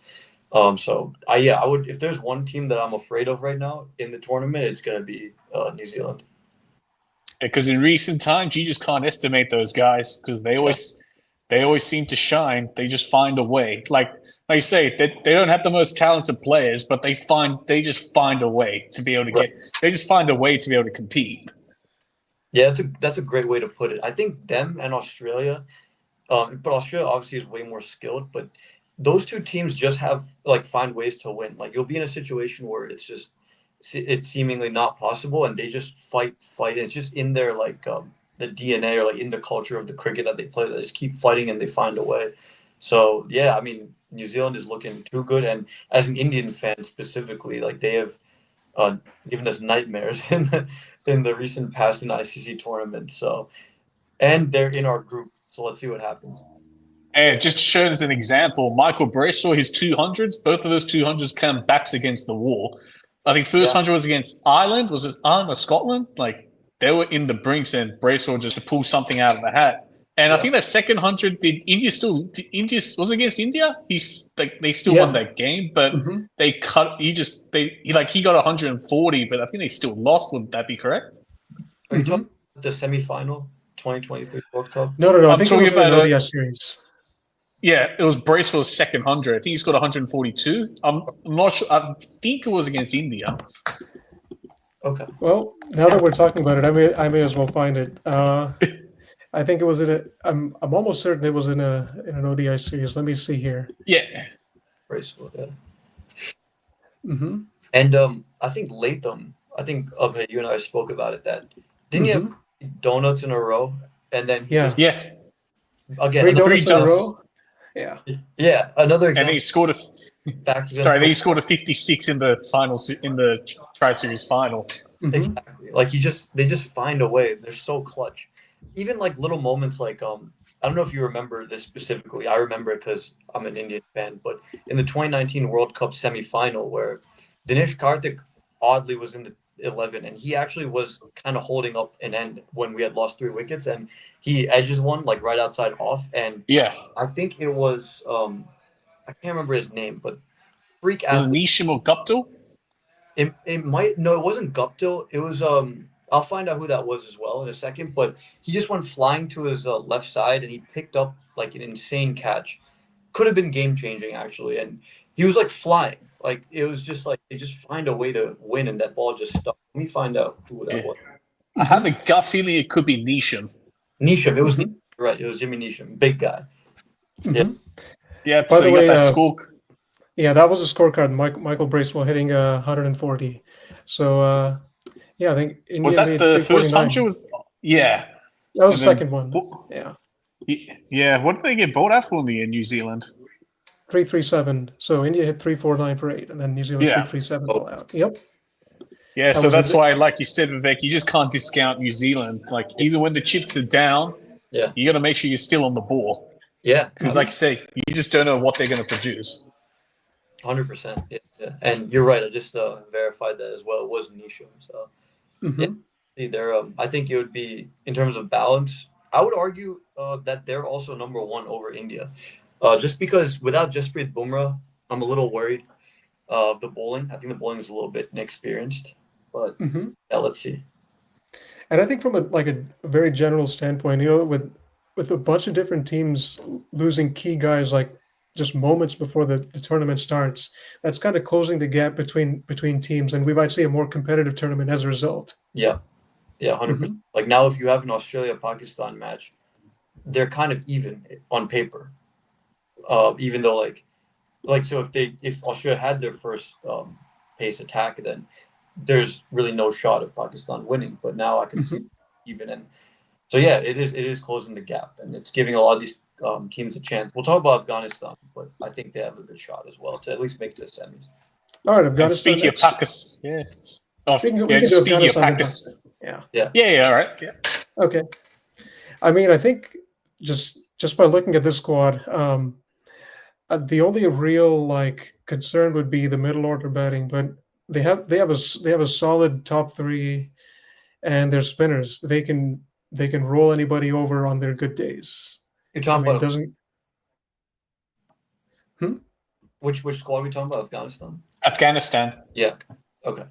[SPEAKER 2] So I would, if there's one team that I'm afraid of right now in the tournament, it's going to be New Zealand.
[SPEAKER 3] Because in recent times, you just can't estimate those guys because they always seem to shine. They just find a way. Like I say, they don't have the most talented players, but they just find a way to be able to they just find a way to be able to compete.
[SPEAKER 2] Yeah, that's a great way to put it. I think them and Australia, but Australia obviously is way more skilled, but those two teams just find ways to win. Like, you'll be in a situation where it's seemingly not possible, and they just fight. And it's just in their the DNA, or like in the culture of the cricket that they play. They just keep fighting and they find a way. So yeah, I mean, New Zealand is looking too good, and as an Indian fan specifically, like, they have given us nightmares in the recent past in ICC tournament. So, and they're in our group. So let's see what happens.
[SPEAKER 3] And just to show as an example, Michael Bracewell, his 200s, both of those 200s come backs against the wall. I think first 100 was against Ireland. Was it Ireland or Scotland? Like, they were in the brinks, and Bracewell just to pull something out of the hat. And I think that second 100, was it against India? They still won that game, but they cut. He got 140, but I think they still lost. Would that be correct?
[SPEAKER 2] Are you talking about the semifinal 2023 World Cup?
[SPEAKER 1] No.
[SPEAKER 3] I'm
[SPEAKER 1] I think it was
[SPEAKER 3] talking
[SPEAKER 1] an
[SPEAKER 3] about
[SPEAKER 1] ODI series.
[SPEAKER 3] Yeah, it was Bracewell's second 100. I think he's got 142. I'm not sure. I think it was against India.
[SPEAKER 2] Okay.
[SPEAKER 1] Well, now that we're talking about it, I may as well find it. I think it was I'm almost certain it was in an ODI series. Let me see here.
[SPEAKER 3] Yeah.
[SPEAKER 2] Bracewell, yeah.
[SPEAKER 1] Mm-hmm.
[SPEAKER 2] And I think Latham, Abhay, you and I spoke about it, that didn't you have donuts in a row? And then
[SPEAKER 3] Yeah.
[SPEAKER 2] Again,
[SPEAKER 1] 3 donuts in a
[SPEAKER 3] donuts.
[SPEAKER 1] row? Yeah.
[SPEAKER 2] Yeah, another
[SPEAKER 3] And
[SPEAKER 2] example.
[SPEAKER 3] then he scored he scored a 56 in the final in the Tri Series final.
[SPEAKER 1] Mhm.
[SPEAKER 2] Exactly. Like they just find a way. They're so clutch. Even like little moments like I don't know if you remember this specifically. I remember it because I'm an Indian fan. But in the 2019 World Cup semifinal, where Dinesh Karthik oddly was in the 11, and he actually was kind of holding up an end when we had lost 3 wickets, and he edges one like right outside off, and
[SPEAKER 3] Yeah.
[SPEAKER 2] I think it was I can't remember his name, but freak
[SPEAKER 3] Was it
[SPEAKER 2] athlete.
[SPEAKER 3] Nishim or Guptill?
[SPEAKER 2] It might no, it wasn't Guptill. It was I'll find out who that was as well in a second. But he just went flying to his left side and he picked up like an insane catch. Could have been game changing actually, and he was like flying. Like it was just like they just find a way to win, and that ball just stuck. Let me find out who that
[SPEAKER 3] Yeah.
[SPEAKER 2] was.
[SPEAKER 3] I have a gut feeling it could be Nishim.
[SPEAKER 2] Nisham. It was
[SPEAKER 1] Mhm.
[SPEAKER 2] right. It was Jimmy Nisham, big guy.
[SPEAKER 1] Mhm.
[SPEAKER 3] Yeah,
[SPEAKER 1] By
[SPEAKER 3] so
[SPEAKER 1] the
[SPEAKER 3] you
[SPEAKER 1] way,
[SPEAKER 3] got that score.
[SPEAKER 1] Yeah, that was a scorecard. Michael Bracewell hitting 140. So yeah, I think India
[SPEAKER 3] Was that
[SPEAKER 1] made
[SPEAKER 3] the first
[SPEAKER 1] 349.
[SPEAKER 3] puncher? Yeah.
[SPEAKER 1] That was the
[SPEAKER 3] And then-
[SPEAKER 1] second one. Yeah,
[SPEAKER 3] Yeah, what did they get bought out for in the New Zealand?
[SPEAKER 1] 337. So India hit 349 for 8, and then New Zealand
[SPEAKER 3] Yeah.
[SPEAKER 1] 337 all out. Yep.
[SPEAKER 3] Yeah,
[SPEAKER 1] That
[SPEAKER 3] so
[SPEAKER 1] was a
[SPEAKER 3] that's
[SPEAKER 1] bit-
[SPEAKER 3] why, like you said, Vivek, you just can't discount New Zealand. Like, even when the chips are down,
[SPEAKER 2] Yeah.
[SPEAKER 3] you got to make sure you're still on the ball.
[SPEAKER 2] Yeah,
[SPEAKER 3] Because, like you say, you just don't know what they're going to produce.
[SPEAKER 2] 100%. Yeah. And you're right. I just verified that as well. It was Nisham. So
[SPEAKER 1] Mhm.
[SPEAKER 2] Yeah. see, they're. I think it would be in terms of balance. I would argue that they're also number one over India, just because without Jasprit Bumrah, I'm a little worried of the bowling. I think the bowling is a little bit inexperienced, but
[SPEAKER 1] Mhm.
[SPEAKER 2] yeah, let's see.
[SPEAKER 1] And I think from a very general standpoint, with a bunch of different teams losing key guys like just moments before the tournament starts, that's kind of closing the gap between teams, and we might see a more competitive tournament as a result.
[SPEAKER 2] Yeah, 100%. Like now, if you have an Australia-Pakistan match, they're kind of even on paper. Even though so if Australia had their first pace attack, then there's really no shot of Pakistan winning. But now I can see even, and so yeah, it is closing the gap, and it's giving a lot of these teams a chance. We'll talk about Afghanistan, but I think they have a good shot as well to at least make it to the semis.
[SPEAKER 1] All right,
[SPEAKER 3] And
[SPEAKER 1] Afghanistan.
[SPEAKER 3] speaking of
[SPEAKER 1] next.
[SPEAKER 3] Pakistan, yeah. Oh,
[SPEAKER 1] We can
[SPEAKER 3] yeah,
[SPEAKER 1] do
[SPEAKER 3] speaking of
[SPEAKER 1] Afghanistan and
[SPEAKER 3] Pakistan.
[SPEAKER 1] Yeah.
[SPEAKER 3] Yeah, all right. Yeah.
[SPEAKER 1] Okay. I mean, I think just by looking at this squad, the only real concern would be the middle order batting, but they have a solid top three, and they're spinners. They can roll anybody over on their good days.
[SPEAKER 2] You're
[SPEAKER 1] I
[SPEAKER 2] talking
[SPEAKER 1] mean, it
[SPEAKER 2] about
[SPEAKER 1] doesn't.
[SPEAKER 2] which squad are we talking about? Afghanistan.
[SPEAKER 3] Afghanistan.
[SPEAKER 2] Yeah. Okay.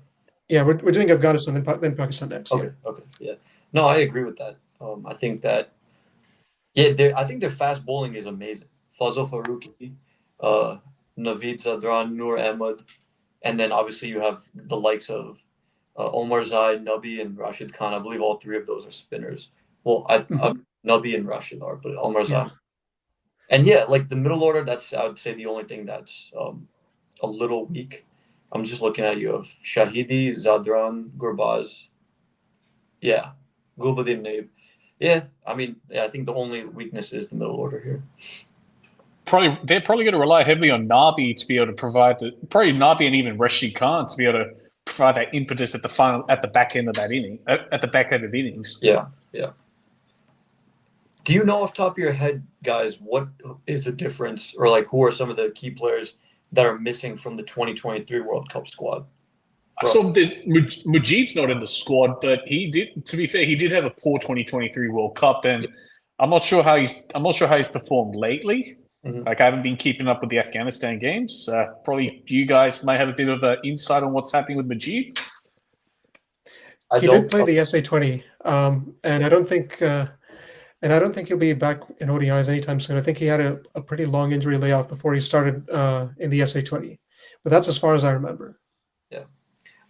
[SPEAKER 1] Yeah, we're doing Afghanistan then Pakistan next.
[SPEAKER 2] Okay. Okay. Yeah. No, I agree with that. I think that. Yeah, I think their fast bowling is amazing. Fazal Farooqi, Naveed Zadran, Noor Ahmed, and then obviously you have the likes of Omar Zai, Nabi, and Rashid Khan. I believe all three of those are spinners. Well, Nabi and Rashid are, but Omar Zai.
[SPEAKER 1] Yeah.
[SPEAKER 2] And yeah, like the middle order, that's I would say the only thing that's a little weak. I'm just looking at you of Shahidi, Zadran, Gurbaz. Yeah, Gulbuddin Naib. Yeah, I mean, I think the only weakness is the middle order here.
[SPEAKER 3] They're probably going to rely heavily on Nabi to be able to provide Nabi and even Rashid Khan to be able to provide that impetus at the back end of that inning, at the back end of innings.
[SPEAKER 2] Yeah. Do you know off the top of your head, guys, what is the difference, or like who are some of the key players that are missing from the 2023 World Cup squad?
[SPEAKER 3] So Mujib's not in the squad, but he did. To be fair, he did have a poor 2023 World Cup, and I'm not sure how he's performed lately.
[SPEAKER 2] Mhm.
[SPEAKER 3] Like I haven't been keeping up with the Afghanistan games. Probably you guys might have a bit of insight on what's happening with Mujib.
[SPEAKER 1] He did play the SA20, and I don't think he'll be back in ODIs anytime soon. I think he had a pretty long injury layoff before he started in the SA20, but that's as far as I remember.
[SPEAKER 2] Yeah.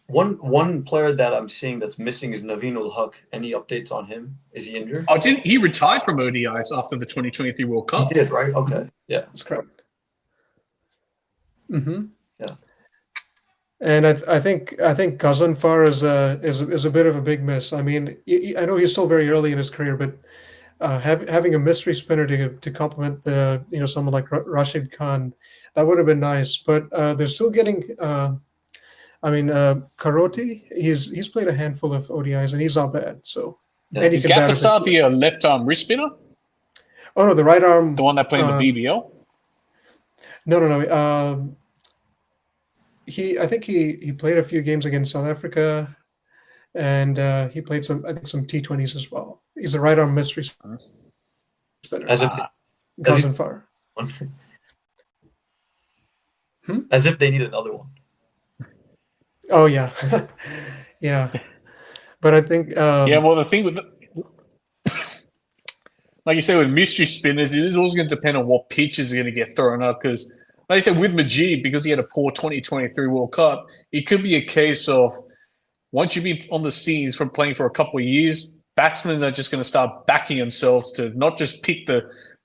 [SPEAKER 2] One player that I'm seeing that's missing is Naveen ul Haq. Any updates on him? Is he injured?
[SPEAKER 3] Oh, didn't he retired from ODIs after the 2023 World Cup?
[SPEAKER 2] He did, right? Okay. Yeah.
[SPEAKER 1] That's correct. Mm-hmm.
[SPEAKER 2] Yeah.
[SPEAKER 1] And I think Ghazanfar is a bit of a big miss. I mean, I know he's still very early in his career, but having a mystery spinner to complement someone like Rashid Khan, that would have been nice. But they're still getting. I mean, Karoti, he's played a handful of ODIs and he's not bad. So,
[SPEAKER 2] Yeah.
[SPEAKER 1] and he
[SPEAKER 3] Is
[SPEAKER 1] can bat a bit too.
[SPEAKER 3] Gafasapi a left arm wrist spinner?
[SPEAKER 1] Oh no, the right arm.
[SPEAKER 3] The one that played in the BBL?
[SPEAKER 1] No. I think he played a few games against South Africa, and he played some T20s as well. He's a right arm mystery spinner.
[SPEAKER 2] As if
[SPEAKER 1] Goes far.
[SPEAKER 2] As if they need another one.
[SPEAKER 1] Oh yeah, yeah. But I think
[SPEAKER 3] Yeah, well, the thing with like you said, with mystery spinners, it is also going to depend on what pitches are going to get thrown up. Because, like I said, with Majid, because he had a poor 2023 World Cup, it could be a case of once you've been on the scenes from playing for a couple of years, batsmen are just going to start backing themselves to not just pick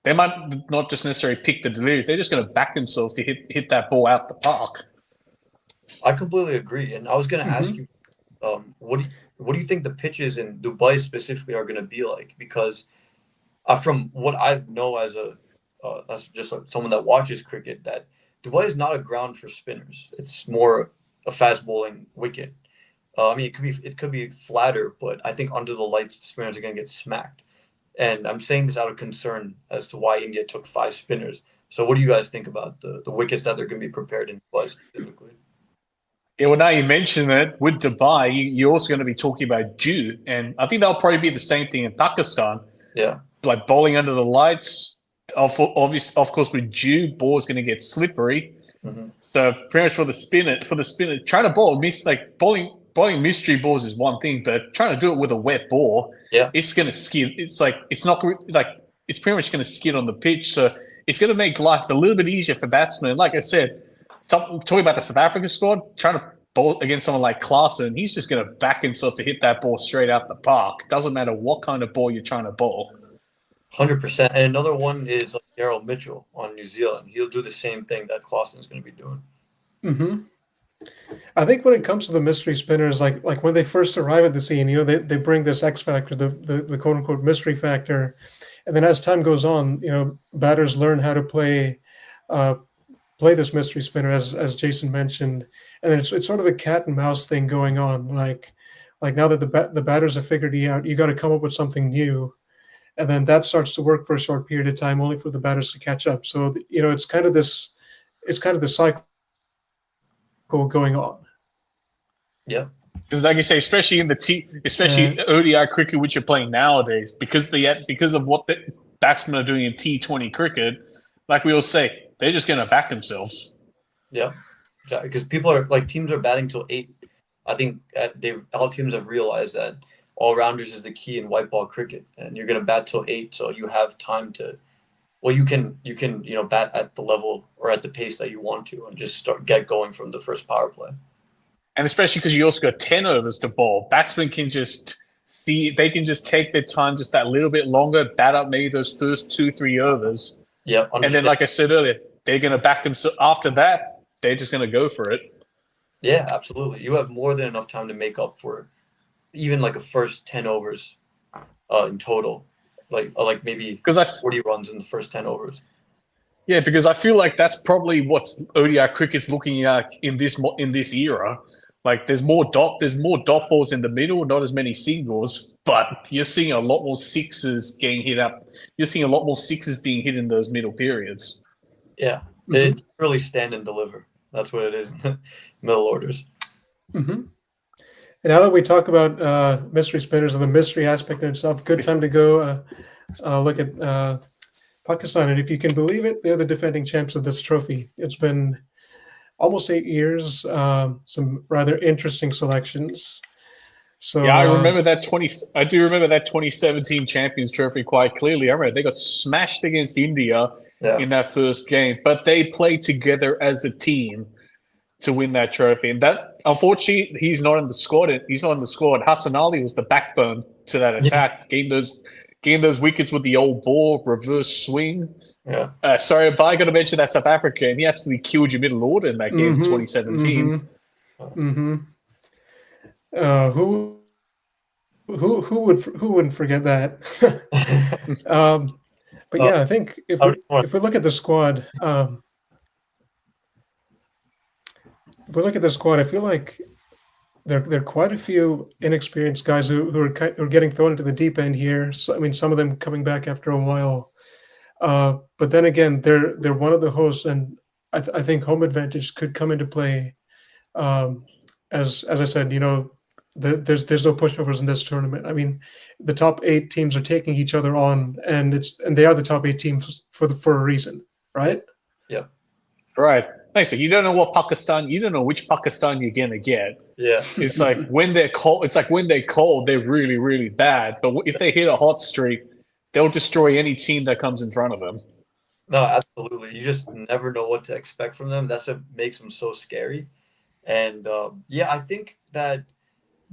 [SPEAKER 3] they might not just necessarily pick the deliveries, they're just going to back themselves to hit that ball out the park.
[SPEAKER 2] I completely agree. And I was going to ask you, what do you think the pitches in Dubai specifically are going to be like? Because from what I know as someone that watches cricket, that Dubai is not a ground for spinners. It's more a fast bowling wicket. I mean, it could be flatter, but I think under the lights, the spinners are going to get smacked. And I'm saying this out of concern as to why India took 5 spinners. So what do you guys think about the wickets that they're going to be prepared in Dubai specifically?
[SPEAKER 3] Yeah, well, now you mention it, with Dubai, you're also going to be talking about Dew. And I think that'll probably be the same thing in Pakistan.
[SPEAKER 2] Yeah.
[SPEAKER 3] Like bowling under the lights. Of course, with Dew, ball's going to get slippery.
[SPEAKER 2] Mm-hmm.
[SPEAKER 3] So pretty much for the spinner, trying to bowling mystery balls is one thing, but trying to do it with a wet ball, it's going to skid. It's pretty much going to skid on the pitch. So it's going to make life a little bit easier for batsmen. Like I said, talking about the South Africa squad, trying to bowl against someone like Klaasen, he's just going to back himself to hit that ball straight out the park. Doesn't matter what kind of ball you're trying to bowl.
[SPEAKER 2] 100%. And another one is Daryl Mitchell on New Zealand. He'll do the same thing that Klaasen is going to be doing.
[SPEAKER 1] Mm-hmm. I think when it comes to the mystery spinners, like when they first arrive at the scene, they bring this X factor, the quote unquote mystery factor, and then as time goes on, batters learn how to play this mystery spinner, as Jason mentioned, and then it's sort of a cat and mouse thing going on. Like now that the batters have figured it out, you got to come up with something new. And then that starts to work for a short period of time, only for the batters to catch up. So it's kind of this cycle going on.
[SPEAKER 2] Yeah,
[SPEAKER 3] because like you say, especially in the ODI cricket which you're playing nowadays, because of what the batsmen are doing in T20 cricket, like we all say, they're just going to back themselves.
[SPEAKER 2] Yeah, because teams are batting till 8. I think all teams have realized that all-rounders is the key in white ball cricket, and you're going to bat till 8, so you have time to. Well, you can bat at the level or at the pace that you want to, and just get going from the first power play.
[SPEAKER 3] And especially because you also got 10 overs to bowl, batsmen can just take their time just that little bit longer, bat up maybe those first 2-3 overs.
[SPEAKER 2] Yeah,
[SPEAKER 3] and then like I said earlier, they're going to back themselves. After that, they're just going to go for it.
[SPEAKER 2] Yeah, absolutely. You have more than enough time to make up for even like a first 10 overs in total, like maybe 40 runs in the first 10 overs.
[SPEAKER 3] Yeah, because I feel like that's probably what ODI cricket's looking at in this era. Like there's more dot balls in the middle, not as many singles, but you're seeing a lot more sixes getting hit up. You're seeing a lot more sixes being hit in those middle periods.
[SPEAKER 2] Yeah, It's really stand and deliver. That's what it is in the middle orders.
[SPEAKER 1] Mm-hmm. And now that we talk about mystery spinners and the mystery aspect in itself, good time to go look at Pakistan. And if you can believe it, they're the defending champs of this trophy. It's been almost 8 years, some rather interesting selections. So
[SPEAKER 3] yeah, I remember that 2017 Champions Trophy quite clearly. I remember they got smashed against India in that first game, but they played together as a team to win that trophy. And that, unfortunately, he's not in the squad. Hassan Ali was the backbone to that attack. Gained those wickets with the old ball, reverse swing.
[SPEAKER 2] Yeah.
[SPEAKER 3] Sorry, but I got to mention that South Africa, and he absolutely killed your middle order in that game in 2017.
[SPEAKER 1] Who wouldn't forget that? But yeah, I think if we look at the squad, if we look at the squad, I feel like there are quite a few inexperienced guys who are getting thrown into the deep end here. So, I mean, some of them coming back after a while. But then again, they're one of the hosts, and I think home advantage could come into play. Um, as I said, there's no pushovers in this tournament. I mean, the top 8 teams are taking each other on, and they are the top 8 teams for a reason, right?
[SPEAKER 2] Yeah.
[SPEAKER 3] Right. Thanks. So you don't know you don't know which Pakistan you're gonna get.
[SPEAKER 2] Yeah.
[SPEAKER 3] It's like when they're cold. It's like when they're cold, they're really, really bad. But if they hit a hot streak, they'll destroy any team that comes in front of them.
[SPEAKER 2] No, absolutely. You just never know what to expect from them. That's what makes them so scary. And yeah, I think that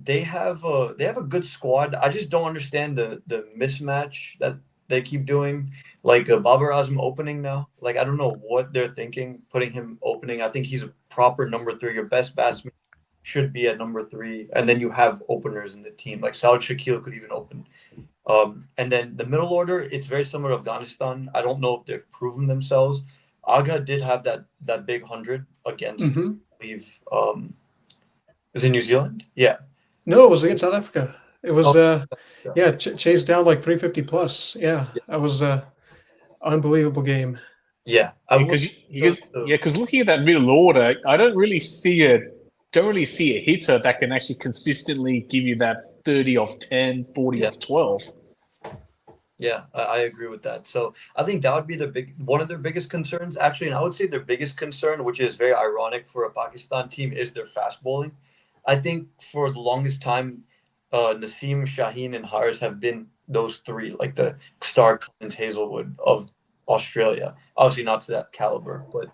[SPEAKER 2] they have a good squad. I just don't understand the mismatch that they keep doing. Like Babar Azam opening now. Like I don't know what they're thinking, putting him opening. I think he's a proper number 3. Your best batsman should be at number 3, and then you have openers in the team. Like Saud Shakil could even open. And then the middle order, it's very similar to Afghanistan. I don't know if they've proven themselves. Aga did have that big 100 against, I believe, it was in New Zealand. Yeah.
[SPEAKER 1] No, it was against South Africa. It was
[SPEAKER 2] yeah.
[SPEAKER 1] chased down like 350 plus. Yeah, that was unbelievable game.
[SPEAKER 2] Yeah.
[SPEAKER 3] Because looking at that middle order, I don't really see a hitter that can actually consistently give you that 30 off 10, 40 off 12.
[SPEAKER 2] Yeah, I agree with that. So I think that would be one of their biggest concerns, actually. And I would say their biggest concern, which is very ironic for a Pakistan team, is their fast bowling. I think for the longest time, Naseem, Shaheen, and Haris have been those 3, like the Stark, Cummins, Hazelwood of Australia. Obviously not to that caliber, but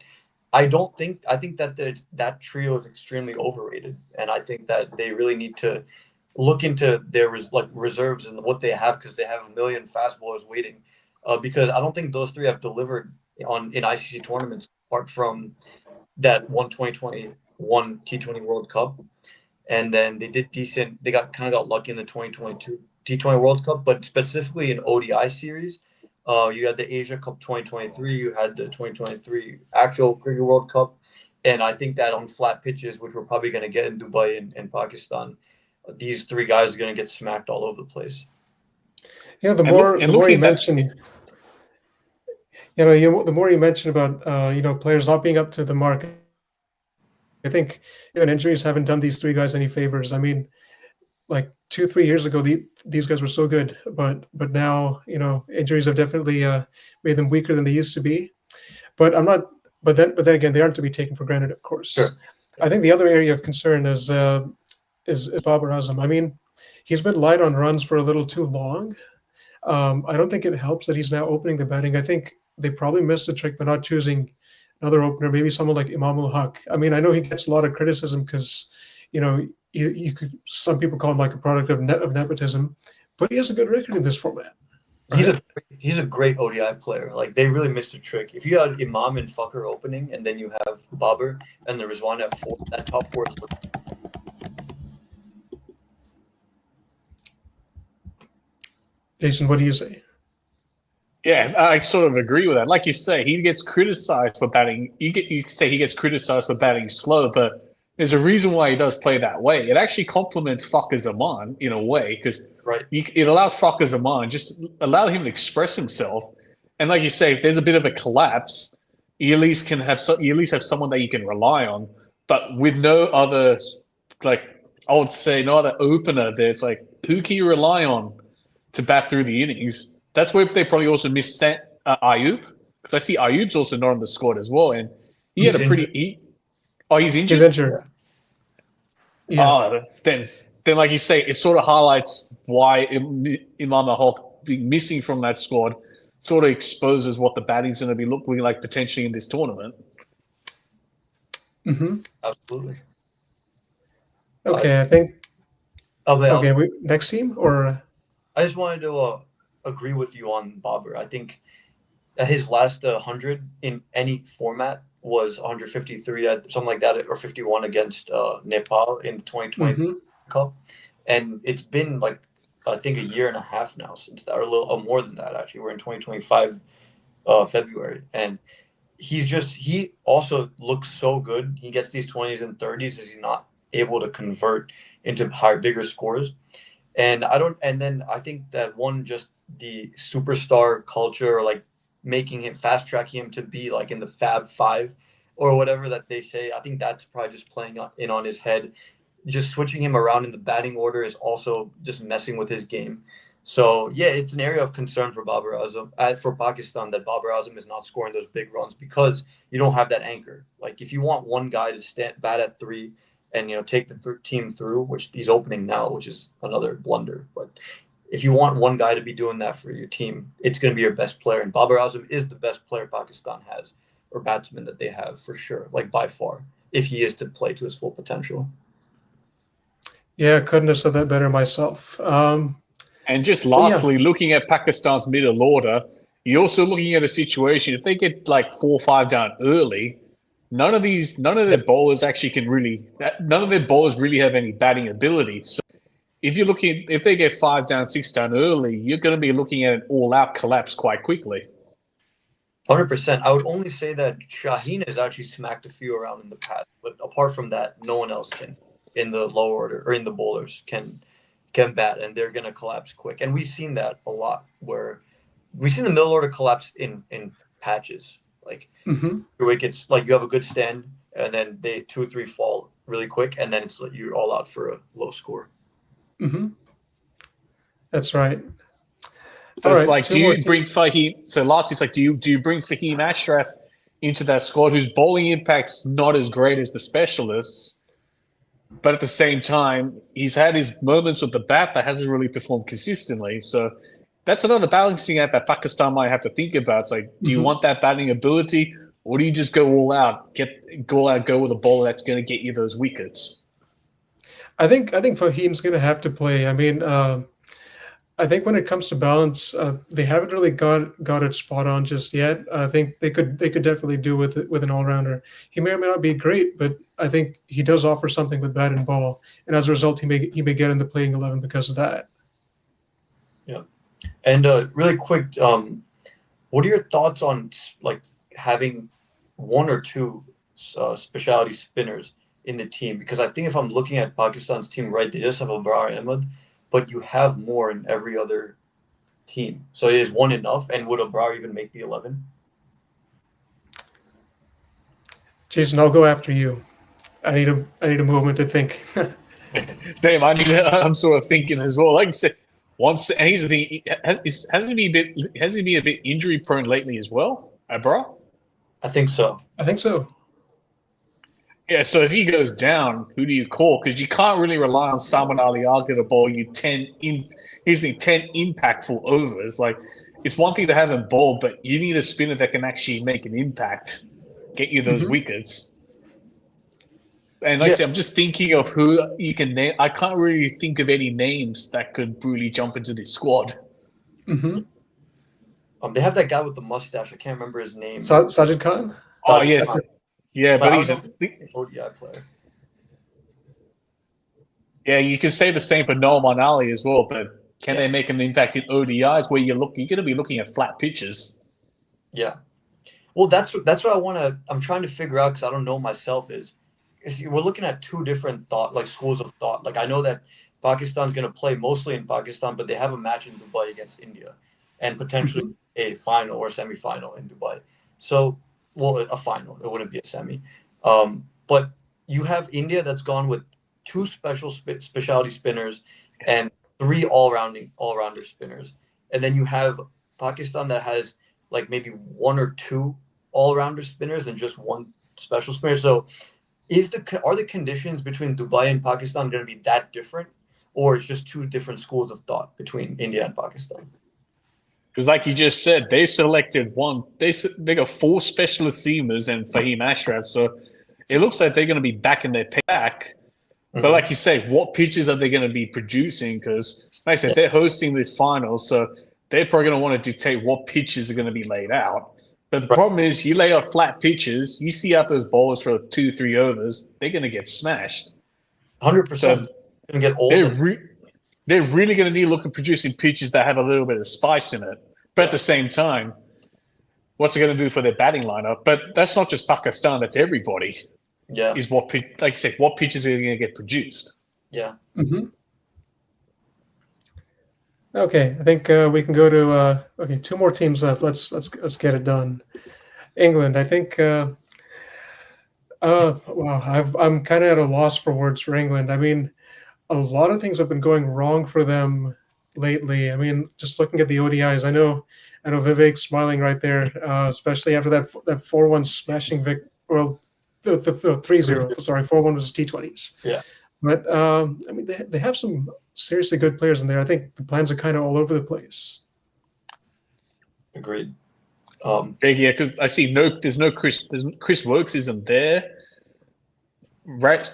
[SPEAKER 2] I think that that trio is extremely overrated. And I think that they really need to look into their reserves and what they have, because they have a million fast bowlers waiting. Because I don't think those 3 have delivered in ICC tournaments apart from that 2021 T20 World Cup, and then they did decent. They got lucky in the 2022 T20 World Cup, but specifically in ODI series, you had the Asia Cup 2023, you had the 2023 actual Cricket World Cup, and I think that on flat pitches, which we're probably going to get in Dubai and Pakistan, these 3 guys are going to get smacked all over the place.
[SPEAKER 1] Yeah, the more you mention, the more you mention about players not being up to the mark, I think even injuries haven't done these 3 guys any favors. I mean, like 2-3 years ago, these guys were so good, but now injuries have definitely made them weaker than they used to be. But I'm not. But then again, they aren't to be taken for granted, of course.
[SPEAKER 2] Sure.
[SPEAKER 1] I think the other area of concern is Babar Azam. I mean, he's been light on runs for a little too long. I don't think it helps that he's now opening the batting. I think they probably missed a trick by not choosing another opener, maybe someone like Imam ul Haq. I mean, I know he gets a lot of criticism because, some people call him like a product of nepotism, but he has a good record in this format.
[SPEAKER 2] Right? He's a great ODI player. Like, they really missed a trick. If you had Imam and Fakhr opening, and then you have Babar and the Rizwan at 4, that top 4 is
[SPEAKER 1] Jason, what do you say?
[SPEAKER 3] Yeah, I sort of agree with that. Like you say, he gets criticized for batting. You say he gets criticized for batting slow, but there's a reason why he does play that way. It actually complements Fakhar Zaman in a way, because it allows Fakhar Zaman, just allow him to express himself. And like you say, if there's a bit of a collapse, you at least have someone that you can rely on. But with no other, I would say, no other opener there, it's like, who can you rely on to bat through the innings? That's where they probably also miss Ayub, because I see Ayub's also not on the squad as well, and he's injured. He's injured.
[SPEAKER 1] He's injured.
[SPEAKER 3] Yeah. Then like you say, it sort of highlights why Imam ul Haq being missing from that squad sort of exposes what the batting's going to be looking like potentially in this tournament.
[SPEAKER 1] Mm-hmm.
[SPEAKER 2] Absolutely.
[SPEAKER 1] Okay, I think. Okay, next team or.
[SPEAKER 2] I just wanted to agree with you on Babar. I think his last 100 in any format was 153, something like that, or 51 against Nepal in the 2020 Cup. And it's been I think a year and a half now since that, or a little more than that, actually. We're in 2025 February. And he also looks so good. He gets these 20s and 30s. Is he not able to convert into bigger scores? And I don't. And then I think that one, just the superstar culture, or like making him, fast tracking him to be like in the Fab Five or whatever that they say. I think that's probably just playing in on his head. Just switching him around in the batting order is also just messing with his game. So yeah, it's an area of concern for Babar Azam, for Pakistan, that Babar Azam is not scoring those big runs because you don't have that anchor. Like if you want one guy to bat at 3 and take the team through, which he's opening now, which is another blunder. But if you want one guy to be doing that for your team, it's going to be your best player, and Babar Azam is the best player Pakistan has, or batsman that they have for sure, like by far, if he is to play to his full potential.
[SPEAKER 1] Yeah, couldn't have said that better myself.
[SPEAKER 3] And just lastly, looking at Pakistan's middle order, you're also looking at a situation, if they get like 4 or 5 down early, none of their bowlers really have any batting ability. So if they get 5 down, 6 down early, you're going to be looking at an all-out collapse quite quickly.
[SPEAKER 2] 100%. I would only say that Shaheen has actually smacked a few around in the past, but apart from that, no one else can in the lower order, or in the bowlers can bat, and they're going to collapse quick. And we've seen that a lot, where we've seen the middle order collapse in patches. Like your wickets, like you have a good stand, and then 2 or 3 fall really quick, and then it's like you're all out for a low score.
[SPEAKER 1] That's right.
[SPEAKER 3] So all it's right, like, do you bring Fahim? So lastly, it's like, do you bring Fahim Ashraf into that squad, whose bowling impact's not as great as the specialists, but at the same time, he's had his moments with the bat but hasn't really performed consistently. So that's another balancing act that Pakistan might have to think about. It's like, do you want that batting ability, or do you just go all out, go with a bowler that's going to get you those wickets?
[SPEAKER 1] I think Fahim's going to have to play. I mean, I think when it comes to balance, they haven't really got it spot on just yet. I think they could definitely do with an all-rounder. He may or may not be great, but I think he does offer something with bat and ball, and as a result, he may get in the playing 11 because of that.
[SPEAKER 2] Yeah, and really quick, what are your thoughts on like having 1 or 2 specialty spinners in the team? Because I think if I'm looking at Pakistan's team, right, they just have Abrar Ahmed, but you have more in every other team. So is 1 enough? And would Abrar even make the 11?
[SPEAKER 1] Jason, I'll go after you. I need a moment to think.
[SPEAKER 3] Same. I'm sort of thinking as well. Like you said, and here's the thing: has he been a bit injury prone lately as well, Abrar?
[SPEAKER 2] I think so.
[SPEAKER 3] Yeah, so if he goes down, who do you call? Because you can't really rely on Salman Ali Agha to bowl you 10 impactful overs. Like, it's one thing to have him bowl, but you need a spinner that can actually make an impact, get you those wickets. And like I said, I'm just thinking of who you can name. I can't really think of any names that could really jump into this squad.
[SPEAKER 2] They have that guy with the mustache. I can't remember his name.
[SPEAKER 1] Sajid Khan?
[SPEAKER 3] Oh, yes. Yeah, but he's an
[SPEAKER 2] ODI player.
[SPEAKER 3] Yeah, you can say the same for Noman Ali as well, but can they make an impact in ODIs where you're going to be looking at flat pitches?
[SPEAKER 2] Yeah. Well, that's what I'm trying to figure out, because I don't know myself, is we're looking at 2 different schools of thought. Like, I know that Pakistan's going to play mostly in Pakistan, but they have a match in Dubai against India, and potentially a final or semi-final in Dubai. So, well, a final. It wouldn't be a semi. But you have India that's gone with 2 specialty spinners and 3 all-rounder spinners. And then you have Pakistan that has like maybe 1 or 2 all-rounder spinners and just 1 special spinner. So are the conditions between Dubai and Pakistan going to be that different, or it's just 2 different schools of thought between India and Pakistan?
[SPEAKER 3] Because like you just said, they selected 1. They got 4 specialist seamers and Fahim Ashraf. So it looks like they're going to be back in their pack. But like you say, what pitches are they going to be producing? Because like I said, they're hosting this final, so they're probably going to want to dictate what pitches are going to be laid out. But the problem is, you lay out flat pitches, you see out those bowlers for 2-3 overs, they're going to get smashed.
[SPEAKER 2] 100%. So going to get old.
[SPEAKER 3] They're really going to need to look at producing pitches that have a little bit of spice in it. But at the same time, what's it going to do for their batting lineup? But that's not just Pakistan; that's everybody.
[SPEAKER 2] Yeah,
[SPEAKER 3] Is what, like I said, what pitches are going to get produced?
[SPEAKER 2] yeah.
[SPEAKER 1] Hmm. Okay, I think we can go to okay, two more teams left. Let's get it done. England. I think. Wow, I'm kind of at a loss for words for England. I mean, a lot of things have been going wrong for them lately. I mean, just looking at the ODIs, I know Vivek's smiling right there, especially after that 4-1 smashing well, the 3-0. Sorry, 4-1 was T20s.
[SPEAKER 2] Yeah.
[SPEAKER 1] But I mean, they have some seriously good players in there. I think the plans are kind of all over the place.
[SPEAKER 2] Agreed.
[SPEAKER 3] Yeah, because I see there's Chris Wokes isn't there. Right,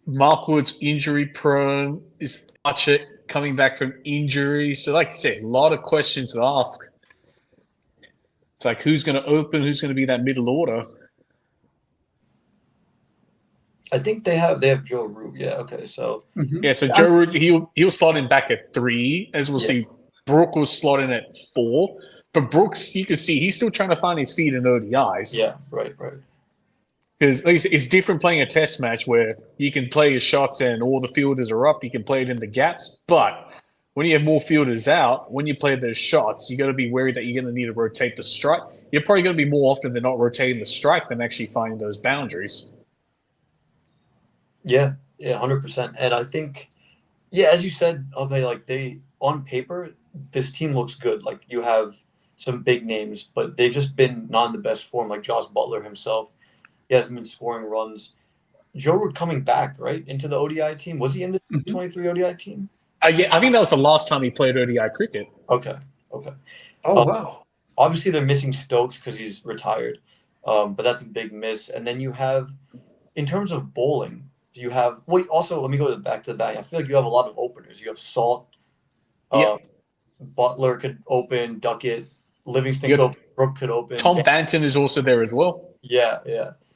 [SPEAKER 3] Mark Wood's injury prone. Is Archer coming back from injury? So, like you said, a lot of questions to ask. It's like who's going to open? Who's going to be that middle order?
[SPEAKER 2] I think they have Joe Root. Yeah. Okay. So
[SPEAKER 1] Mhm.
[SPEAKER 3] Yeah, so Joe Root he'll slot in back at 3, as we'll see. Brooke will slot in at 4, but Brooks, you can see he's still trying to find his feet in ODIs.
[SPEAKER 2] yeah. Right.
[SPEAKER 3] Because it's different playing a test match where you can play your shots and all the fielders are up, you can play it in the gaps. But when you have more fielders out, when you play those shots, you got to be wary that you're going to need to rotate the strike. You're probably going to be more often than not rotating the strike than actually finding those boundaries.
[SPEAKER 2] Yeah. 100%. And I think, yeah, as you said, okay, like they on paper, this team looks good. Like you have some big names, but they've just been not in the best form. Like Josh Butler himself, he hasn't been scoring runs. Joe Root coming back right into the ODI team. Was he in the
[SPEAKER 1] Mhm.
[SPEAKER 2] 23 ODI team?
[SPEAKER 3] Yeah, I think that was the last time he played ODI cricket.
[SPEAKER 2] Okay.
[SPEAKER 1] Oh wow.
[SPEAKER 2] Obviously, they're missing Stokes because he's retired, but that's a big miss. And then you have, in terms of bowling, you have. Wait, also let me go back to the batting. I feel like you have a lot of openers. You have Salt,
[SPEAKER 3] Yep.
[SPEAKER 2] Butler could open, Duckett, Livingston
[SPEAKER 3] Yep.
[SPEAKER 2] could open, Brooke could open.
[SPEAKER 3] Tom Banton is also there as well.
[SPEAKER 2] Yeah.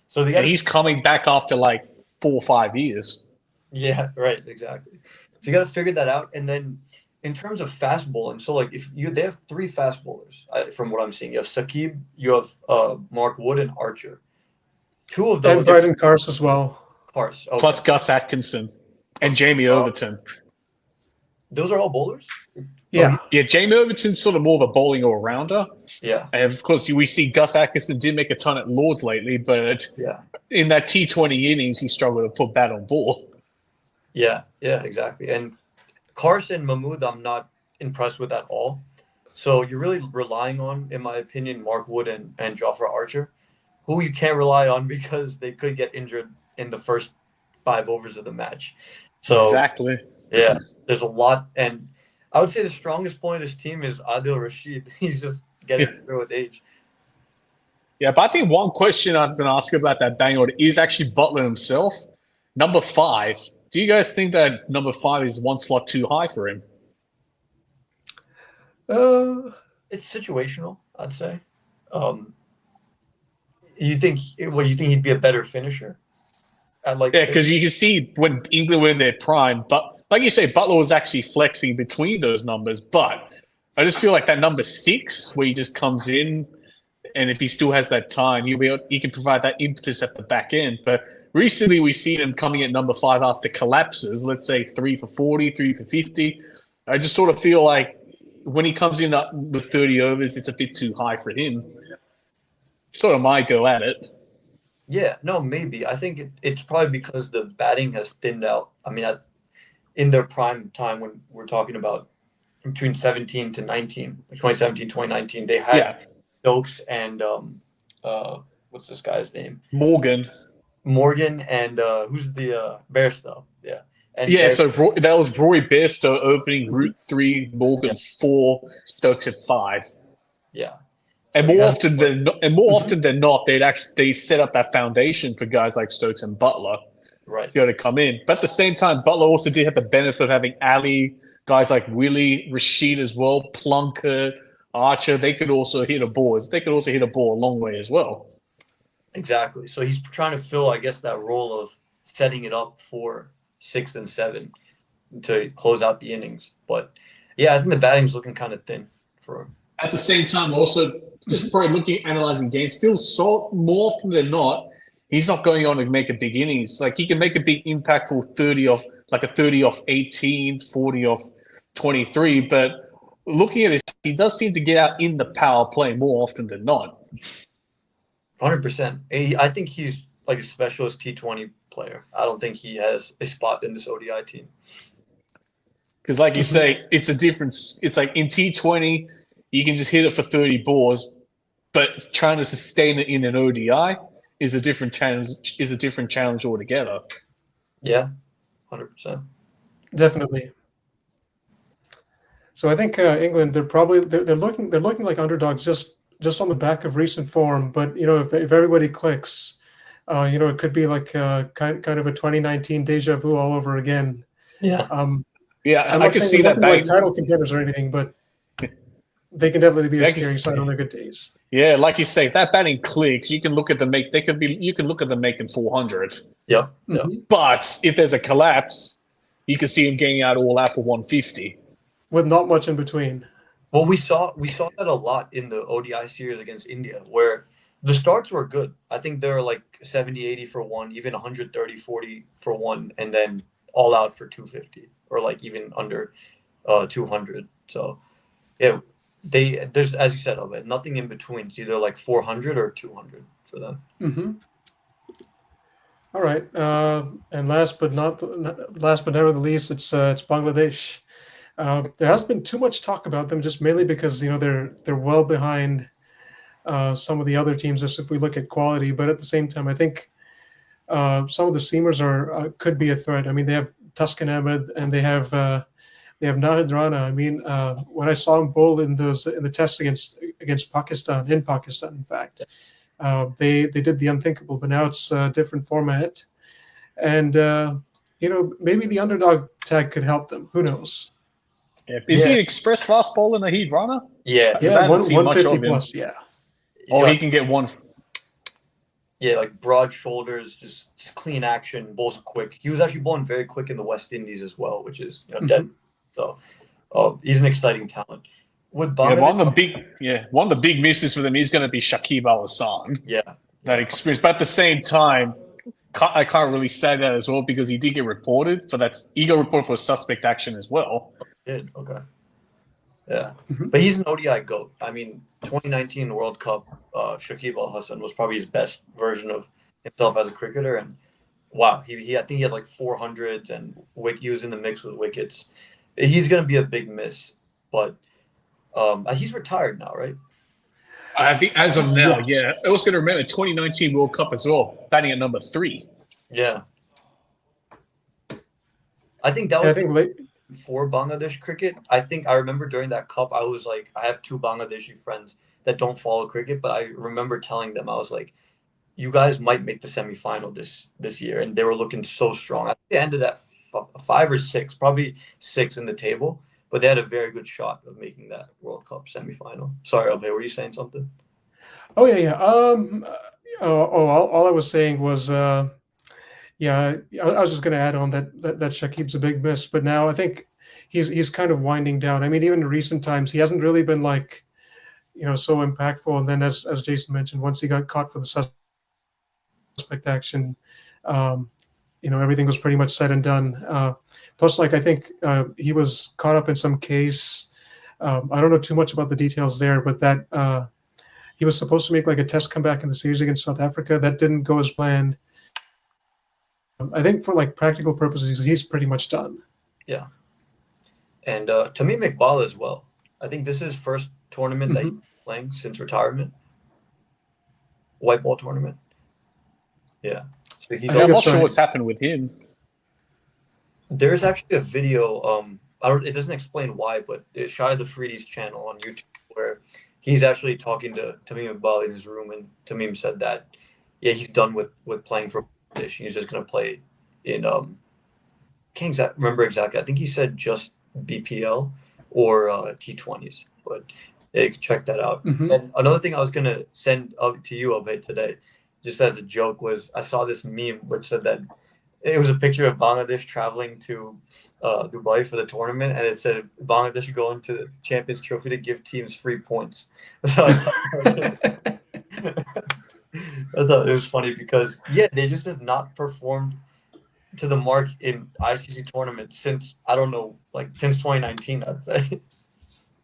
[SPEAKER 2] So they
[SPEAKER 3] And
[SPEAKER 2] got.
[SPEAKER 3] he's coming back after like 4 or 5 years.
[SPEAKER 2] Yeah, right, exactly. So you got to figure that out, and then in terms of fast bowling, so like they have 3 fast bowlers from what I'm seeing. You have Sakib, you have Mark Wood, and Archer. 2 of those
[SPEAKER 1] And Bryden Cars as well.
[SPEAKER 2] Cars. Okay.
[SPEAKER 3] Plus Gus Atkinson and Jamie Overton.
[SPEAKER 2] Those are all bowlers.
[SPEAKER 1] Yeah.
[SPEAKER 3] Yeah, Jamie Overton's sort of more of a bowling all-rounder.
[SPEAKER 2] Yeah,
[SPEAKER 3] And of course, we see Gus Atkinson did make a ton at Lords lately, but
[SPEAKER 2] yeah,
[SPEAKER 3] in that T20 innings, he struggled to put bat on ball.
[SPEAKER 2] yeah, exactly. And Carson Mahmood, I'm not impressed with at all. So you're really relying on, in my opinion, Mark Wood and Jofra Archer, who you can't rely on because they could get injured in the first 5 overs of the match. So
[SPEAKER 3] Exactly.
[SPEAKER 2] yeah, there's a lot, and I would say the strongest point of this team is Adil Rashid. He's just getting through with age.
[SPEAKER 3] Yeah, but I think one question I'm going to ask about that bang order is actually Butler himself. Number 5. Do you guys think that number 5 is 1 slot too high for him?
[SPEAKER 2] It's situational, I'd say. You think he'd be a better finisher? At like
[SPEAKER 3] Yeah, because you can see when England were in their prime, but like you say, Butler was actually flexing between those numbers. But I just feel like that number 6, where he just comes in, and if he still has that time, he can provide that impetus at the back end. But recently, we've seen him coming at number 5 after collapses. Let's say 3 for 40, 3 for 50. I just sort of feel like when he comes in with 30 overs, it's a bit too high for him. Sort of my go at it.
[SPEAKER 2] Yeah, no, maybe. I think it's probably because the batting has thinned out. I mean, in their prime time, when we're talking about between 17 to 19, 2017, 2019, they had Stokes and what's this guy's name?
[SPEAKER 3] Morgan
[SPEAKER 2] and who's the Bairstow? Yeah. And
[SPEAKER 3] so that was Roy Bairstow opening Route 3, Morgan 4, Stokes at 5.
[SPEAKER 2] Yeah.
[SPEAKER 3] And more often than not, they set up that foundation for guys like Stokes and Butler
[SPEAKER 2] right.
[SPEAKER 3] to be able to come in. But at the same time, Butler also did have the benefit of having Ali, guys like Willie, Rashid as well, Plunkett, Archer. They could also hit a ball. They could also hit a ball a long way as well.
[SPEAKER 2] Exactly. So he's trying to fill, I guess, that role of setting it up for 6 and 7 to close out the innings. But yeah, I think the batting's looking kind of thin for him.
[SPEAKER 3] at the same time, also just probably analyzing games, feels so more often than not, he's not going on to make a big innings. Like he can make a big impactful 30 off, like a 30 off 18, 40 off 23. But looking at it, he does seem to get out in the power play more often than not.
[SPEAKER 2] 100%. I think he's like a specialist T20 player. I don't think he has a spot in this ODI team.
[SPEAKER 3] Because like you say, it's a difference. It's like in T20, you can just hit it for 30 balls, but trying to sustain it in an ODI is a different challenge altogether.
[SPEAKER 2] Yeah, 100%.
[SPEAKER 1] Definitely. So I think England, they're looking like underdogs just on the back of recent form. But if everybody clicks, it could be like kind of a 2019 deja vu all over again.
[SPEAKER 2] Yeah.
[SPEAKER 3] Yeah,
[SPEAKER 1] I'm
[SPEAKER 3] I
[SPEAKER 1] not
[SPEAKER 3] can
[SPEAKER 1] saying
[SPEAKER 3] see
[SPEAKER 1] they're
[SPEAKER 3] that
[SPEAKER 1] not
[SPEAKER 3] back.
[SPEAKER 1] like title contenders or anything, but they can definitely be a
[SPEAKER 3] I can
[SPEAKER 1] scary
[SPEAKER 3] see-
[SPEAKER 1] side on their good days.
[SPEAKER 3] Yeah, like you say, if that batting clicks, you can look at them you can look at them making 400.
[SPEAKER 2] Yep. Yep.
[SPEAKER 1] Mhm.
[SPEAKER 3] But if there's a collapse, you can see them getting out all out for 150.
[SPEAKER 1] With not much in between.
[SPEAKER 2] Well, we saw that a lot in the ODI series against India, where the starts were good. I think they were like 70, 80 for one, even 130, 40 for one, and then all out for 250, or like even under 200. So, yeah, there's, as you said, nothing in between. It's either like 400 or 200 for them.
[SPEAKER 1] Mm-hmm. All right, and last but never the least, it's Bangladesh. There hasn't been too much talk about them, just mainly because they're well behind some of the other teams, just if we look at quality. But at the same time, I think some of the seamers could be a threat. I mean, they have Tuscan Ahmed and they have Nahid Rana. I mean, when I saw him bowl in the tests against Pakistan, in fact, they did the unthinkable. But now it's a different format, and maybe the underdog tag could help them. Who knows?
[SPEAKER 3] Yeah. Is he an express fast bowler, Nahid Rana?
[SPEAKER 2] Yeah.
[SPEAKER 3] I haven't seen much
[SPEAKER 1] 150
[SPEAKER 3] of him.
[SPEAKER 1] plus. Yeah.
[SPEAKER 3] Oh, he can get one.
[SPEAKER 2] Yeah, like broad shoulders, just clean action, bowls quick. He was actually bowling very quick in the West Indies as well, which is dead. So he's an exciting talent. With Bangladesh,
[SPEAKER 3] one of the big misses for them is going to be Shakib Al Hassan.
[SPEAKER 2] Yeah,
[SPEAKER 3] that experience. But at the same time, I can't really say that as well because he did get reported for that. He got reported for suspect action as well.
[SPEAKER 2] did okay. Yeah, but he's an ODI GOAT. I mean, 2019 World Cup, Shakib Al Hassan was probably his best version of himself as a cricketer, and wow, he I think he had like 400s and he was in the mix with wickets. He's going to be a big miss, but he's retired now, right?
[SPEAKER 3] I think as of now, yeah. I was going to remember 2019 World Cup as well, batting at number 3.
[SPEAKER 2] Yeah, I think that
[SPEAKER 1] And I
[SPEAKER 2] was
[SPEAKER 1] think
[SPEAKER 2] for Bangladesh cricket. I think I remember during that cup, I was like, I have 2 Bangladeshi friends that don't follow cricket, but I remember telling them, I was like, you guys might make the semifinal this year, and they were looking so strong. I think they ended at 5 or 6, probably 6 in the table, but they had a very good shot of making that World Cup semifinal. Sorry, Abhay, were you saying something?
[SPEAKER 1] Oh yeah. All I was saying was, I was just going to add on that Shakib's a big miss, but now I think he's kind of winding down. I mean, even in recent times, he hasn't really been like, so impactful. And then as Jason mentioned, once he got caught for the suspect action, everything was pretty much said and done. Plus, like, I think he was caught up in some case. I don't know too much about the details there, but that he was supposed to make like a test comeback in the series against South Africa. That didn't go as planned. I think for like practical purposes, he's pretty much done.
[SPEAKER 2] Yeah. And Tamim Iqbal as well. I think this is his first tournament that he's playing since retirement. White ball tournament. Yeah. So he's
[SPEAKER 3] I'm not sure what's happened with him.
[SPEAKER 2] There's actually a video. It doesn't explain why, but it's Shahid Afridi's channel on YouTube where he's actually talking to Tamim Iqbal in his room, and Tamim said that he's done with playing for Bangladesh. He's just going to play in can't remember exactly. I think he said just BPL or T20s, but you can check that out. And another thing I was going to send up to you, Abhay, today, just as a joke, was I saw this meme which said that it was a picture of Bangladesh traveling to Dubai for the tournament, and it said Bangladesh are going to the Champions Trophy to give teams free points. So I thought it was funny because they just have not performed to the mark in ICC tournaments since I don't know, like since 2019, I'd say.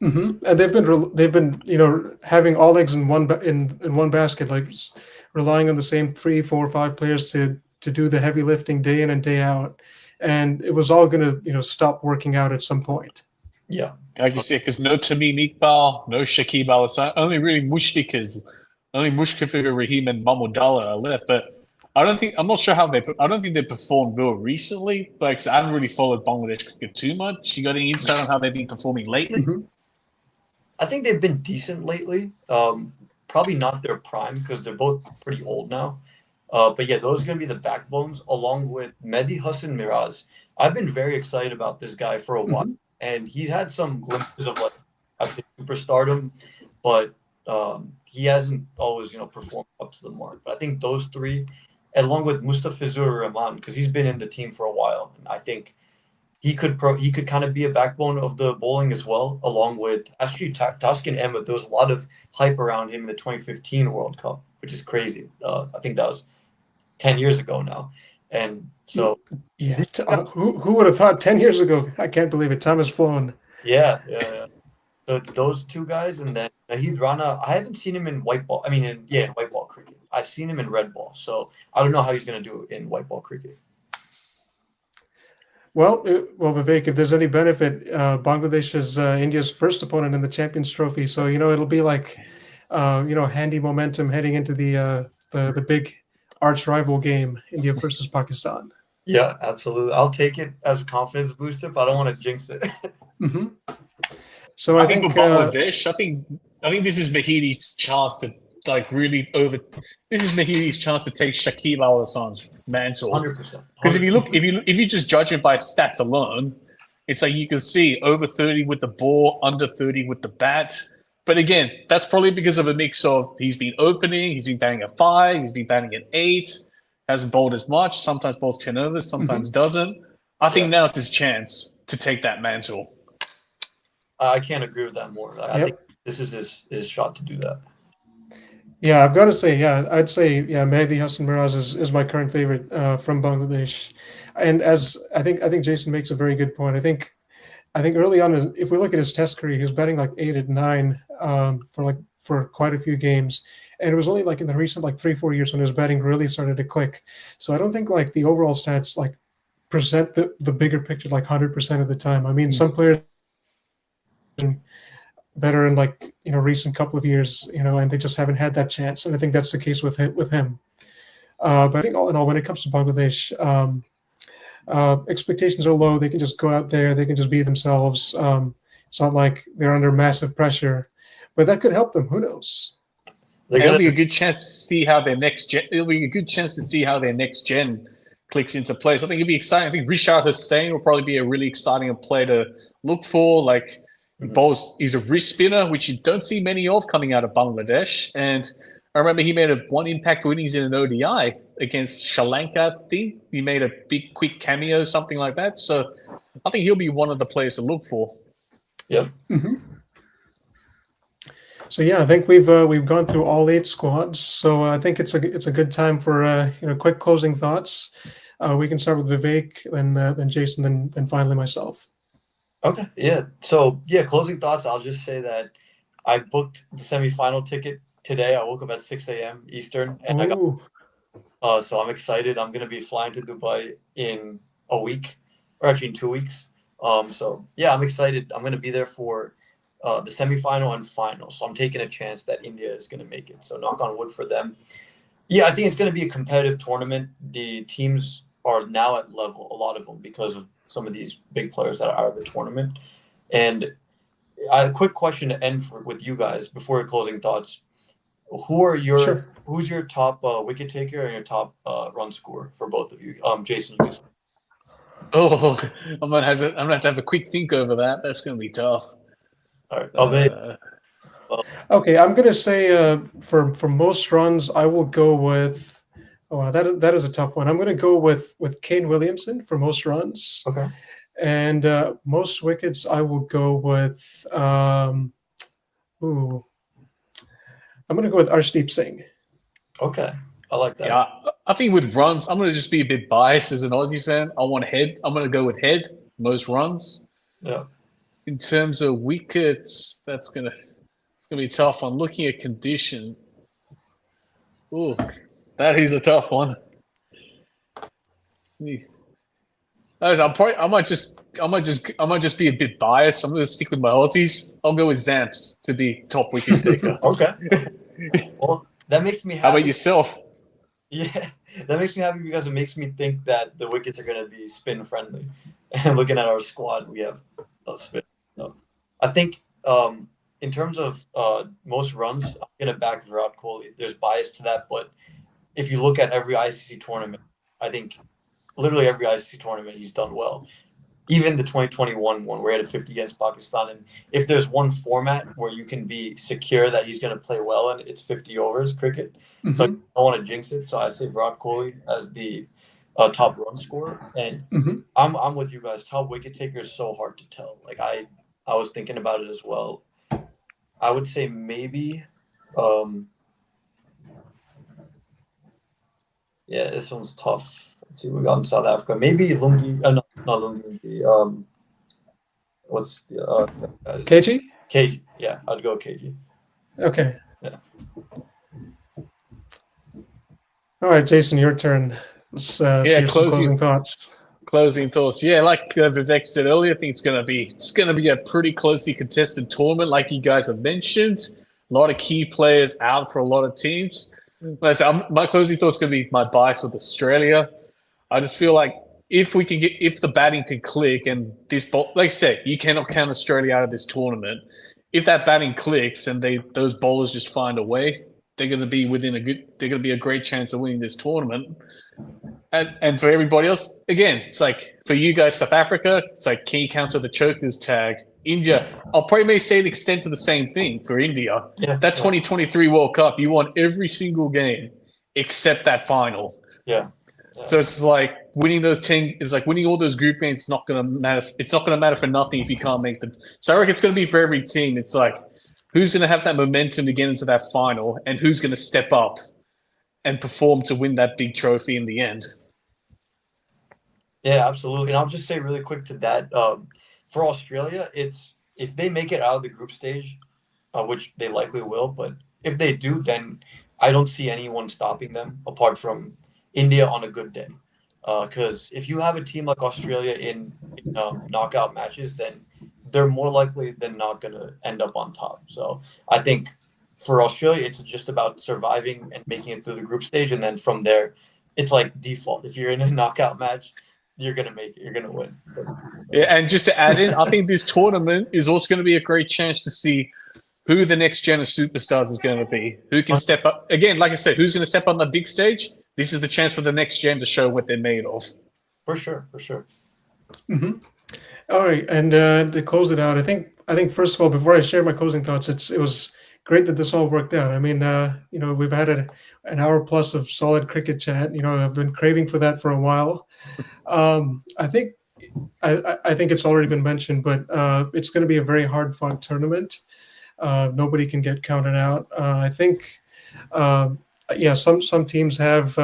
[SPEAKER 1] And they've been having all eggs in in one basket, like relying on the same 3, 4, 5 players to do the heavy lifting day in and day out, and it was all going to stop working out at some point.
[SPEAKER 2] Yeah,
[SPEAKER 3] like you said, because no Tamim Iqbal, no Shakib Al Hasan, only Mushfiqur Rahim and Mahmoud are left. But I'm not sure how I don't think they performed well recently. Like, I haven't really followed Bangladesh cricket too much. You got any insight on how they've been performing lately?
[SPEAKER 2] I think they've been decent lately. Probably not their prime because they're both pretty old now. But yeah, those are going to be the backbones along with Mehdi Hasan Miraz. I've been very excited about this guy for a while, and he's had some glimpses of I'd say superstardom, but he hasn't always performed up to the mark. But I think those three, along with Mustafizur Rahman, because he's been in the team for a while, and I think he could kind of be a backbone of the bowling as well, along with actually Taskin Ahmed. There was a lot of hype around him in the 2015 World Cup, which is crazy. I think that was 10 years ago now. And so
[SPEAKER 1] who would have thought 10 years ago? I can't believe it. Time has flown.
[SPEAKER 2] Yeah. So it's those two guys, and then Nahid Rana. I haven't seen him in white ball. I mean, in white ball cricket. I've seen him in red ball. So I don't know how he's going to do in white ball cricket.
[SPEAKER 1] Well, Vivek, if there's any benefit, Bangladesh is India's first opponent in the Champions Trophy, so it'll be like, handy momentum heading into the big arch rival game, India versus Pakistan.
[SPEAKER 2] Yeah, absolutely. I'll take it as a confidence booster, but I don't want to jinx it.
[SPEAKER 1] So I think
[SPEAKER 3] for Bangladesh, I think this is Mahidi's chance to This is Mahidi's chance to take Shakib Al Hasan's mantle.
[SPEAKER 2] 100%.
[SPEAKER 3] Because if you just judge it by stats alone, it's like you can see over 30 with the ball, under 30 with the bat. But again, that's probably because of a mix of he's been opening, he's been batting at 5, he's been batting at 8, hasn't bowled as much, sometimes bowls 10 overs, sometimes doesn't. I think now it's his chance to take that mantle.
[SPEAKER 2] I can't agree with that more. I think this is his shot to do that.
[SPEAKER 1] Yeah, I've got to say, I'd say, Mehdi Hasan Miraz is my current favorite from Bangladesh, and as I think Jason makes a very good point. I think early on, if we look at his Test career, he was batting like 8 at 9 for quite a few games, and it was only like in the recent 3-4 years when his batting really started to click. So I don't think like the overall stats present the bigger picture 100% of the time. I mean, some players better in recent couple of years, and they just haven't had that chance. And I think that's the case with him. But I think all in all, when it comes to Bangladesh, expectations are low. They can just go out there. They can just be themselves. It's not like they're under massive pressure, but that could help them. Who knows?
[SPEAKER 3] It'll be a good chance to see how their next gen. It'll be a good chance to see how their next gen clicks into place. I think it'll be exciting. I think Rishad Hussain will probably be a really exciting player to look for. He's a wrist spinner, which you don't see many of coming out of Bangladesh. And I remember he made one impact for innings in an ODI against Sri Lanka. I think he made a big, quick cameo, something like that. So I think he'll be one of the players to look for.
[SPEAKER 2] Yep.
[SPEAKER 1] So I think we've gone through all 8 squads. So I think it's a good time for quick closing thoughts. We can start with Vivek, then Jason, then finally myself.
[SPEAKER 2] Okay. Yeah. So closing thoughts. I'll just say that I booked the semifinal ticket today. I woke up at 6 a.m. Eastern, and I got. So I'm excited. I'm going to be flying to Dubai in a week, or actually in 2 weeks. So I'm excited. I'm going to be there for the semifinal and final. So I'm taking a chance that India is going to make it. So knock on wood for them. Yeah, I think it's going to be a competitive tournament. The teams are now at level, a lot of them, because of some of these big players that are out of the tournament. And a quick question to end with you guys before your closing thoughts. Who's your top wicket taker and your top run scorer for both of you? Jason, you guys.
[SPEAKER 3] Oh, I'm gonna have to have a quick think over that. That's gonna be tough.
[SPEAKER 2] All right.
[SPEAKER 1] Okay, I'm gonna say for most runs, I will go with Oh, wow, that is a tough one. I'm going to go with Kane Williamson for most runs,
[SPEAKER 2] Okay.
[SPEAKER 1] and most wickets. I will go with. Ooh, I'm going to go with Arshdeep Singh.
[SPEAKER 2] Okay. I like that.
[SPEAKER 3] Yeah, I think with runs, I'm going to just be a bit biased as an Aussie fan. I want Head. I'm going to go with Head, most runs.
[SPEAKER 2] Yeah.
[SPEAKER 3] In terms of wickets, that's going to be tough. I'm looking at condition. Ooh, that is a tough one. I might just be a bit biased. I'm going to stick with my Aussies. I'll go with Zamps to be top wicket taker.
[SPEAKER 2] Okay. Well, that makes me
[SPEAKER 3] How
[SPEAKER 2] happy.
[SPEAKER 3] about yourself?
[SPEAKER 2] Yeah, that makes me happy because it makes me think that the wickets are going to be spin friendly. And looking at our squad, we have a spin. So I think in terms of most runs, I'm going to back Virat Kohli. There's bias to that, but if you look at every ICC tournament, I think literally every ICC tournament he's done well. Even the 2021 one where he had a 50 against Pakistan. And if there's one format where you can be secure that he's going to play well and it's 50 overs cricket, so I don't want to jinx it. So I'd say Virat Kohli as the top run scorer. And I'm with you guys. Top wicket taker is so hard to tell. Like I was thinking about it as well. I would say maybe yeah, this one's tough. Let's see what we got in South Africa. Maybe Lungi. No, not Lungi. What's the
[SPEAKER 1] KG?
[SPEAKER 2] KG? Yeah, I'd go KG.
[SPEAKER 1] Okay.
[SPEAKER 2] Yeah.
[SPEAKER 1] All right, Jason, your turn. Let's see some closing thoughts.
[SPEAKER 3] Closing thoughts. Yeah, like Vivek said earlier, I think it's going to be a pretty closely contested tournament, like you guys have mentioned. A lot of key players out for a lot of teams. My closing thoughts going to be my bias with Australia. I just feel like if the batting can click and this ball, like I said, you cannot count Australia out of this tournament. If that batting clicks and those bowlers just find a way, they're going to be a great chance of winning this tournament. And for everybody else, again, it's like for you guys, South Africa, it's like can you counter the chokers tag? India, I'll probably may say the extent to the same thing for India.
[SPEAKER 2] Yeah,
[SPEAKER 3] that 2023 World Cup, you won every single game except that final.
[SPEAKER 2] Yeah.
[SPEAKER 3] So it's like winning those 10 is like winning all those group games. It's not going to matter. It's not going to matter for nothing if you can't make them. So I reckon it's going to be for every team. It's like who's going to have that momentum to get into that final and who's going to step up and perform to win that big trophy in the end.
[SPEAKER 2] Yeah, absolutely. And I'll just say really quick to that. For Australia, it's if they make it out of the group stage, which they likely will, but if they do, then I don't see anyone stopping them apart from India on a good day. Because if you have a team like Australia in knockout matches, then they're more likely than not going to end up on top. So I think for Australia, it's just about surviving and making it through the group stage. And then from there, it's like default. If you're in a knockout match, you're going to make it. You're going to win.
[SPEAKER 3] Yeah, and just to add in, I think this tournament is also going to be a great chance to see who the next gen of superstars is going to be. Who can step up. Again, like I said, who's going to step on the big stage? This is the chance for the next gen to show what they're made of.
[SPEAKER 2] For sure.
[SPEAKER 1] All right, and to close it out, I think first of all, before I share my closing thoughts, it was great that this all worked out. I mean, we've had an hour plus of solid cricket chat. I've been craving for that for a while. I think it's already been mentioned, but it's going to be a very hard fought tournament. Nobody can get counted out. I think. Some teams have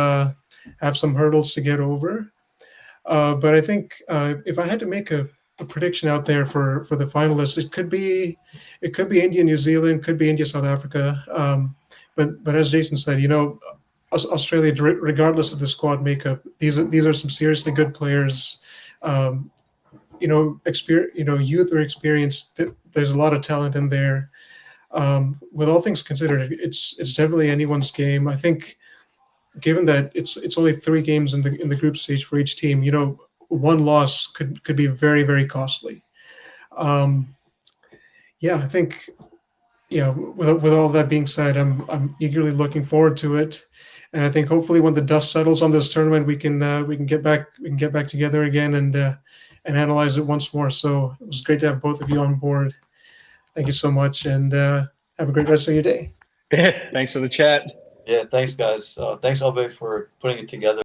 [SPEAKER 1] some hurdles to get over, but I think if I had to make a prediction out there for the finalists, it could be India, New Zealand, could be India, South Africa. But as Jason said, Australia, regardless of the squad makeup, these are some seriously good players. Youth or experience. There's a lot of talent in there. With all things considered, it's definitely anyone's game. I think, given that it's only 3 games in the group stage for each team, one loss could be very, very costly. I think, with all that being said, I'm eagerly looking forward to it, and I think hopefully when the dust settles on this tournament, we can get back together again and analyze it once more. So it was great to have both of you on board. Thank you so much, and have a great rest of your day.
[SPEAKER 3] Thanks for the chat.
[SPEAKER 2] Yeah, thanks, guys. Thanks, Abe, for putting it together.